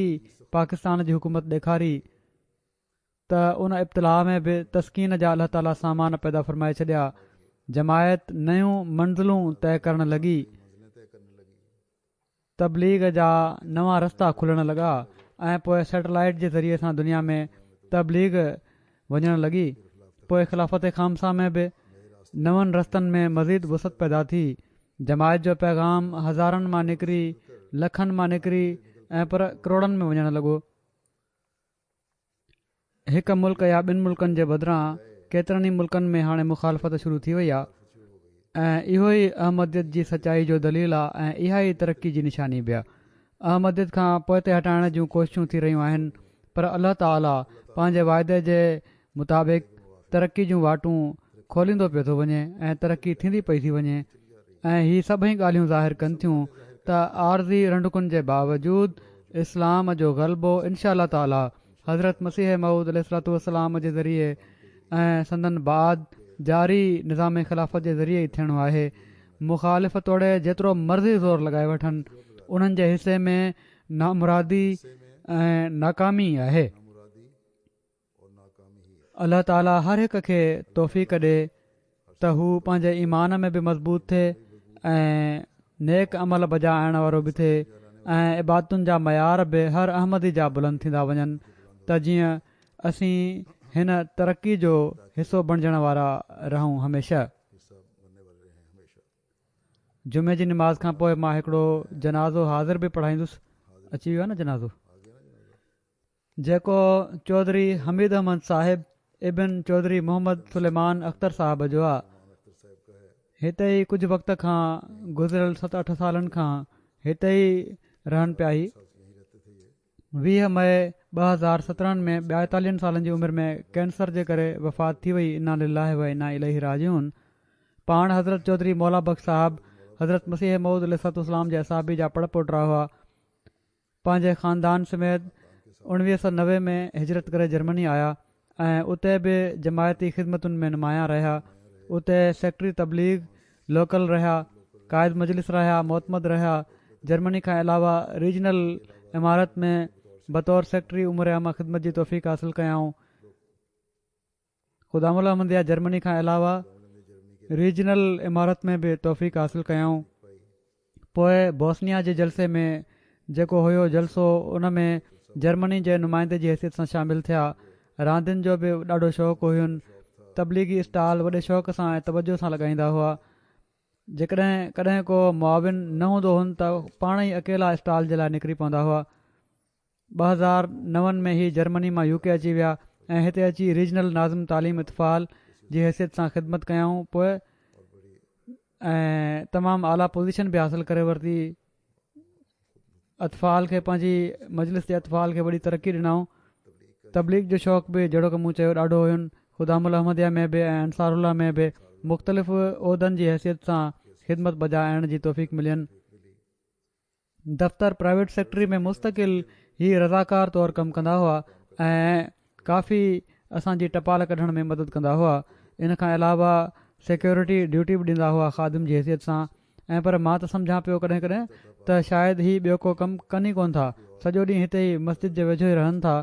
पाकिस्तान जी हुकूमत ॾेखारी त उन इब्तिलाह में बि तस्कीन जा अलाह ताला सामान पैदा फ़रमाए छॾिया। जमायत नयूं मंज़िलूं तइ करणु लॻी, तबलीग जा नवां रस्ता खुलणु लॻा ऐं पोइ सैटेलाइट जे ज़रिए सां दुनिया में तबलीग वञणु लॻी। पोइ ख़िलाफ़त ख़ामसा में बि नवनि रस्तनि में मज़ीद वुसत पैदा थी। जमायत जो पैगाम हज़ारनि मां निकिरी, लखनि मां निकिरी ऐं पर करोड़नि में वञणु लॻो। हिकु मुल्क़ या ॿिनि मुल्कनि जे बदिरां केतिरनि ई मुल्कनि में हाणे मुखालफ़त शुरू थी वई आहे ऐं इहो ई अहमदियत जी सचाई जो दलील आहे ऐं इहा ई तरक़ी जी निशानी बि आहे। अहमदियत खां पोइ ते हटाइण जूं कोशिशूं थी रहियूं आहिनि, पर अलाह ताला पंहिंजे वाइदे जे मुताबिक़ तरक़ी जूं वाटूं खोलींदो पियो थो वञे ऐं तरक़ी थींदी पई थी वञे। ऐं हीअ सभई ॻाल्हियूं ज़ाहिर कनि थियूं त आर्ज़ी रंडकुनि जे बावजूदु इस्लाम जो ग़लबो इनशा अल्लाह ताला हज़रत मसीह मऊद अलैहिस्सलाम जे ज़रिए ऐं संदन बाद जारी निज़ाम ख़िलाफ़त जे ज़रिए ई थियणो आहे। मुख़ालिफ़ तोड़े जेतिरो मर्ज़ी ज़ोर लॻाए वठनि, उन्हनि जे हिसे में नामुरादी ऐं नाकामी आहे। अलाह ताला हर हिक खे तौफ़ीक़ ॾे त हू पंहिंजे ईमान में बि मज़बूत थिए ऐं नेक अमल बजाइण वारो बि थिए ऐं इबादतुनि जा मयार बि हर अहमदी जा बुलंद थींदा वञनि, त जीअं असीं हिन तरक़ी जो हिसो बणिजण वारा रहूं हमेशह। जुमे जी नमाज़ खां पोइ मां हिकिड़ो जनाज़ो हाज़िर बि पढ़ाईंदुसि। अची वियो आहे न जनाज़ो, जेको चौधरी हमीद अहमद साहिब इबिन चौधरी मोहम्मद सुलेमान अख़्तर साहिब जो आहे। हिते ई कुझु वक़्त खां गुज़िरियल 7-8 सालनि खां हिते ई रहनि पिया। ई 20 मई 2017 में 42 सालनि जी उमिरि में कैंसर जे करे वफ़ात थी वई। इन्ना लिल्लाहि व इन्ना इलैहि राजिऊन। पाण हज़रत चौधरी मौला बख़्श साहिब हज़रत मसीह मऊद अलैहिस्सलाम जे असाबी जा पड़ पोटरा हुआ। पंहिंजे ख़ानदान समेत 1990 में हिजरत करे जर्मनी आया ऐं उते बि जमायती ख़िदमतुनि में नुमाया रहिया। उते सेक्रेटरी तबलीग लोकल रहिया, क़ाइद मजलिस रहिया, मोहतमद रहिया। जर्मनी खां अलावा रीजनल इमारत में बतौर सेक्रेटरी उमिरि अमा ख़िदमत जी तौफ़ीक़ हासिलु कयाऊं। ख़ुदामुल अहमदिया जर्मनी खां अलावा रीजनल इमारत में बि तौफ़ीक़ हासिलु कयाऊं। पोइ बोस्निया जे जलसे में जेको हुयो जलसो, उन में जर्मनी जे नुमाइंदे जी हैसियत सां शामिलु थिया। रांदियुनि जो बि ॾाढो शौक़ु हुयुनि। तबलीगी स्टॉल वॾे शौक़ सां ऐं तवजो सां लॻाईंदा हुआ। जेकॾहिं कॾहिं को मुआविन न हूंदो हुन त पाण ई अकेला स्टॉल जे लाइ निकिरी पवंदा हुआ। 2009 में ई जर्मनी मां यूके अची विया ऐं हिते अची रीजनल नाज़िम तालीम इतफ़ाल जी हैसियत सां ख़िदमत कयाऊं। पोइ ऐं तमामु आला पोज़ीशन बि हासिलु करे वरिती। अतफ़ाल खे पंहिंजी मजलिस जे अतफ़ाल खे वॾी तरक़ी ॾिनऊं। तबलीग जो शौक़ु बि जहिड़ो की मूं चयो ॾाढो हुयुनि। ख़ुदामुल अहमदिया में बि ऐं अंसारुल्लाह में बि मुख़्तलिफ़ उहिदनि जी हैसियत सां ख़िदमत बजाइण जी तौफ़ीक़ मिलियनि। दफ़्तर प्राइवेट सेक्रेटरी में मुस्तक़िल ही रज़ाकार तौरु कमु कंदा हुआ ऐं काफ़ी असांजी टपाल कढण में मदद कंदा हुआ। इन खां अलावा सिक्योरिटी ड्यूटी बि ॾींदा हुआ ख़ादिम जी हैसियत सां। ऐं पर मां त सम्झां पियो कॾहिं कॾहिं त शायदि ही ॿियो को कमु कनि ई कोन था, सॼो ॾींहुं हिते ई मस्जिद जे वेझो ई रहनि था,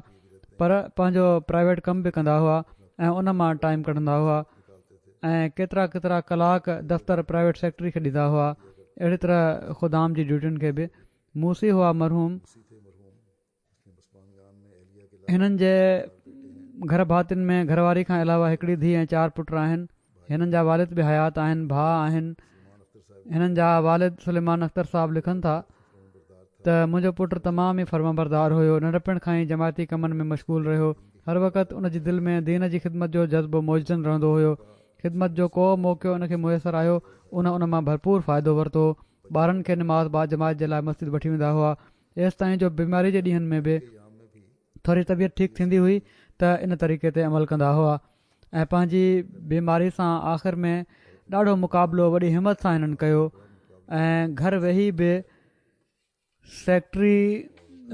पर पंहिंजो प्राइवेट कमु बि कंदा हुआ ऐं उन मां टाइम कढंदा हुआ ऐं केतिरा केतिरा कलाक दफ़्तर प्राइवेट सेक्रेटरी खे ॾींदा हुआ। अहिड़ी तरह ख़ुदाम जी ड्यूटियुनि खे बि मूसी हुआ मरहूम। हिननि जे घर भातियुनि में घरवारी खां अलावा हिकिड़ी धीउ ऐं 4 पुट आहिनि। हिननि जा वालिद बि हयात आहिनि, भाउ आहिनि। हिननि जा वालिद सुलेमान अख्तर साहब लिखनि था त मुंहिंजो पुटु तमामु ई फर्माबरदार हुयो। नंढपण खां ई जमायती कमनि में मशगूल रहियो। हर वक़्तु उन जी दिलि में दीन जी ख़िदमत जो जज़्बो मौजूदु रहंदो हुयो। ख़िदमत जो को मौक़ो उन खे मुयसरु आयो, उन मां भरपूर फ़ाइदो वरितो। ॿारनि खे नमाज़ बा जमायत जे लाइ मस्जिद वठी वेंदा हुआ। एसि ताईं जो बीमारी जे ॾींहंनि में बि थोरी तबियत ठीकु थींदी हुई त इन तरीक़े ते अमल कंदा हुआ ऐं पंहिंजी बीमारी सां आख़िर में ॾाढो मुक़ाबिलो वॾी हिमत सां हिननि कयो ऐं घर वेही बि सेक्रेटरी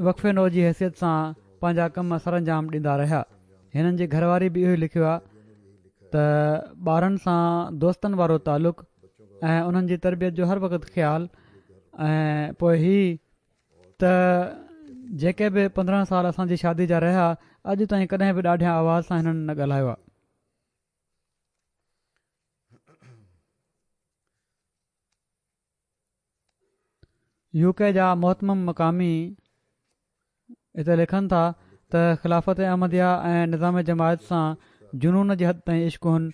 वक़फ़े नौ जी हैसियत सां पंहिंजा कम सर अंजाम ॾींदा रहिया। हिननि जी घरवारी बि इहो ई लिखियो आहे त ॿारनि सां दोस्तनि वारो तालुक़ु ऐं उन्हनि जी तरबियत जो हर वक़्तु ख़्यालु ऐं पोइ ही त जेके बि 15 साल असांजी शादी जा रहिया, अॼु ताईं कॾहिं बि ॾाढिया आवाज़ सां हिननि न ॻाल्हायो आहे। यूके जा मोहतमम मक़ामी हिते लिखनि था त ख़िलाफ़त अहमदिया ऐं निज़ाम जमायत सां जुनून जी हद ताईं इश्क़ हुन।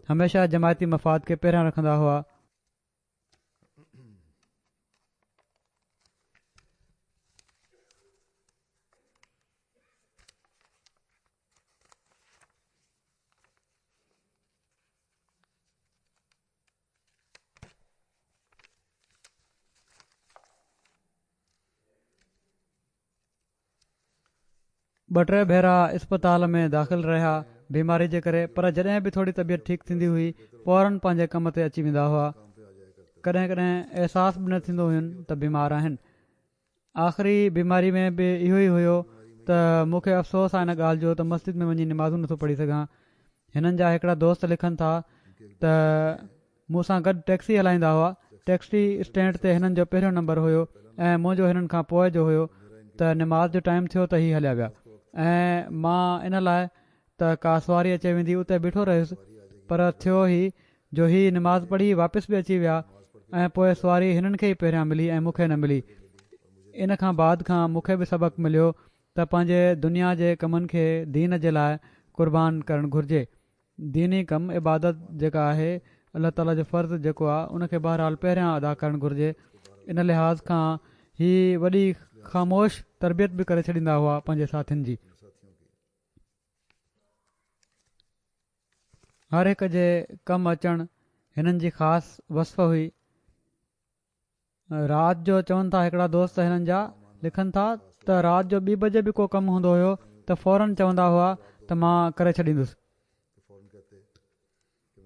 हमेशह जमायती मफ़ाद खे पहिरियां रखंदा हुआ। ॿ टे भेरा इस्पताल में दाख़िल रहिया बीमारी जे करे, पर जॾहिं बि थोरी तबियत ठीकु थींदी हुई फ़ौरन पंहिंजे कम ते अची वेंदा हुआ। कॾहिं कॾहिं अहसासु बि न थींदो हुयुनि त बीमार आहिनि। आख़िरी बीमारी में बि इहो ई हुयो त मूंखे अफ़सोस आहे इन ॻाल्हि जो त मस्जिद में वञी निमाज़ूं नथो पढ़ी सघां। हिननि जा हिकिड़ा दोस्त लिखनि था त मूंसां गॾु टैक्सी हलाईंदा हुआ। टैक्सी स्टैंड ते हिननि जो पहिरियों नंबर हुयो ऐं मुंहिंजो हिननि खां पोइ जो हुयो त निमाज़ जो टाइम थियो त हीअ हलिया विया ऐं मां इन लाइ त का सवारी अचे वेंदी उते बीठो रहियुसि, पर थियो ई जो ही निमाज़ पढ़ी वापसि बि अची विया ऐं पोइ सवारी हिननि खे ई पहिरियां मिली ऐं मूंखे न मिली। इन खां बाद खां मूंखे बि सबक़ु मिलियो त पंहिंजे दुनिया जे कमनि खे दीन जे लाइ क़ुर्बान करणु घुरिजे। दीनी कमु इबादत जेका आहे अलाह ताला जो फ़र्ज़ु जेको आहे उनखे बहरहाल पहिरियां अदा करणु घुरिजे। इन लिहाज़ खां ही वॾी ख़ामोश तरबियत बि करे छॾींदा हुआ पंहिंजे साथियुनि जी। हर हिक जे कमु अचणु हिननि जी ख़ासि वसफ़ हुई। राति जो चवनि था हिकिड़ा दोस्त हिननि जा लिखनि था त राति जो 2 बजे बि को कमु हूंदो हुयो त फ़ौरन चवंदा हुआ त मां करे छॾींदुसि।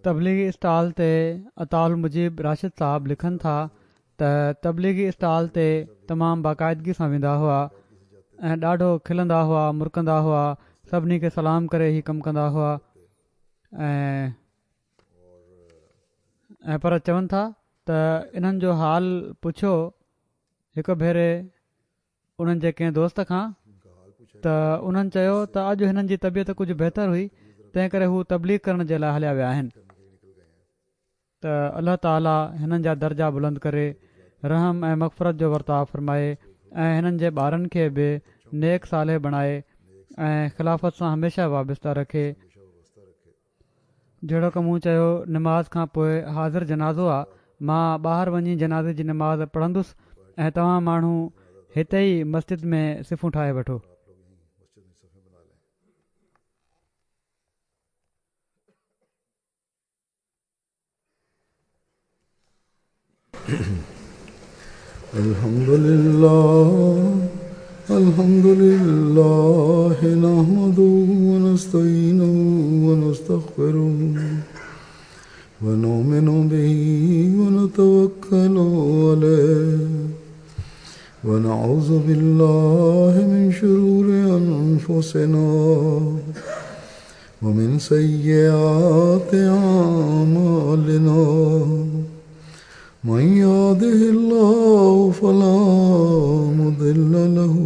तबलीगी स्टॉल ते अताउल मुजीब राशिद साहब लिखनि था त तबलीगी स्टॉल ते तमामु बाक़ाइदगी सां वेंदा हुआ ऐं ॾाढो खिलंदा हुआ, मुरकंदा हुआ, सभिनी खे सलाम करे ई कमु कंदा हुआ ऐं पर चवनि था त इन्हनि जो हाल पुछियो हिकु भेरे उन्हनि जे कंहिं दोस्त खां त उन्हनि चयो त अॼु हिननि जी तबियत कुझु बहितर हुई, तंहिं करे हू तबलीग करण जे लाइ हलिया विया आहिनि। त अल्लाह ताला हिननि जा दर्जा बुलंद करे, रहम ऐं मग़फ़रत जो वर्ताव फ़रमाए ऐं हिननि जे ॿारनि खे बि नेक साले बणाए ऐं ख़िलाफ़त सां हमेशह वाबस्ता रखे। जहिड़ो की मूं चयो निमाज़ खां पोइ हाज़िर जनाज़ो आहे, मां ॿाहिरि वञी जनाज़े जी निमाज़ पढ़ंदुसि ऐं तव्हां माण्हू हिते ई मस्जिद में सिफ़ूं ठाहे वठो। अल्हम्दुलिल्लाह नहमदुहु व नस्तईनुहु व नस्तग़फिरुहु व नुमिनु बिही व नतवक्कलु अलैहि व नऊज़ु बिल्लाहि मिन शुरूरि अनफुसिना व मिन सय्यिआति अअमालिना। मन यहदिहिल्लाहु फला मुदिल्ल लहु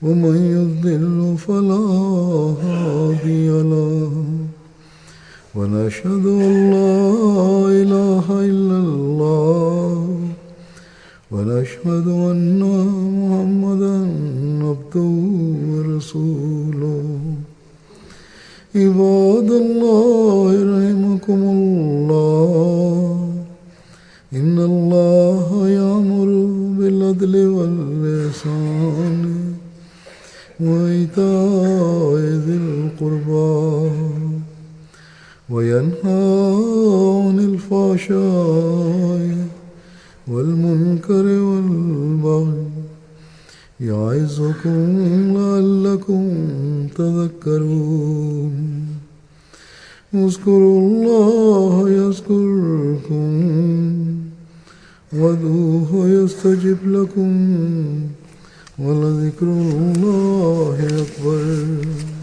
व मन युद्लिल फला हादिय लहु व नशहदु अल्ला इलाहा इल्लल्लाह व नशहदु अन्ना मुहम्मदन अब्दुहु व रसूलुहु। عباد الله رحمكم الله إن الله يأمر بالعدل والإحسان وإيتاء ذي القربى وينهى عن الفحشاء والمنكر والبغي يعظكم لعلكم تذكرون اذكروا الله يذكركم وادعوه يستجب لكم ولذكر الله أكبر.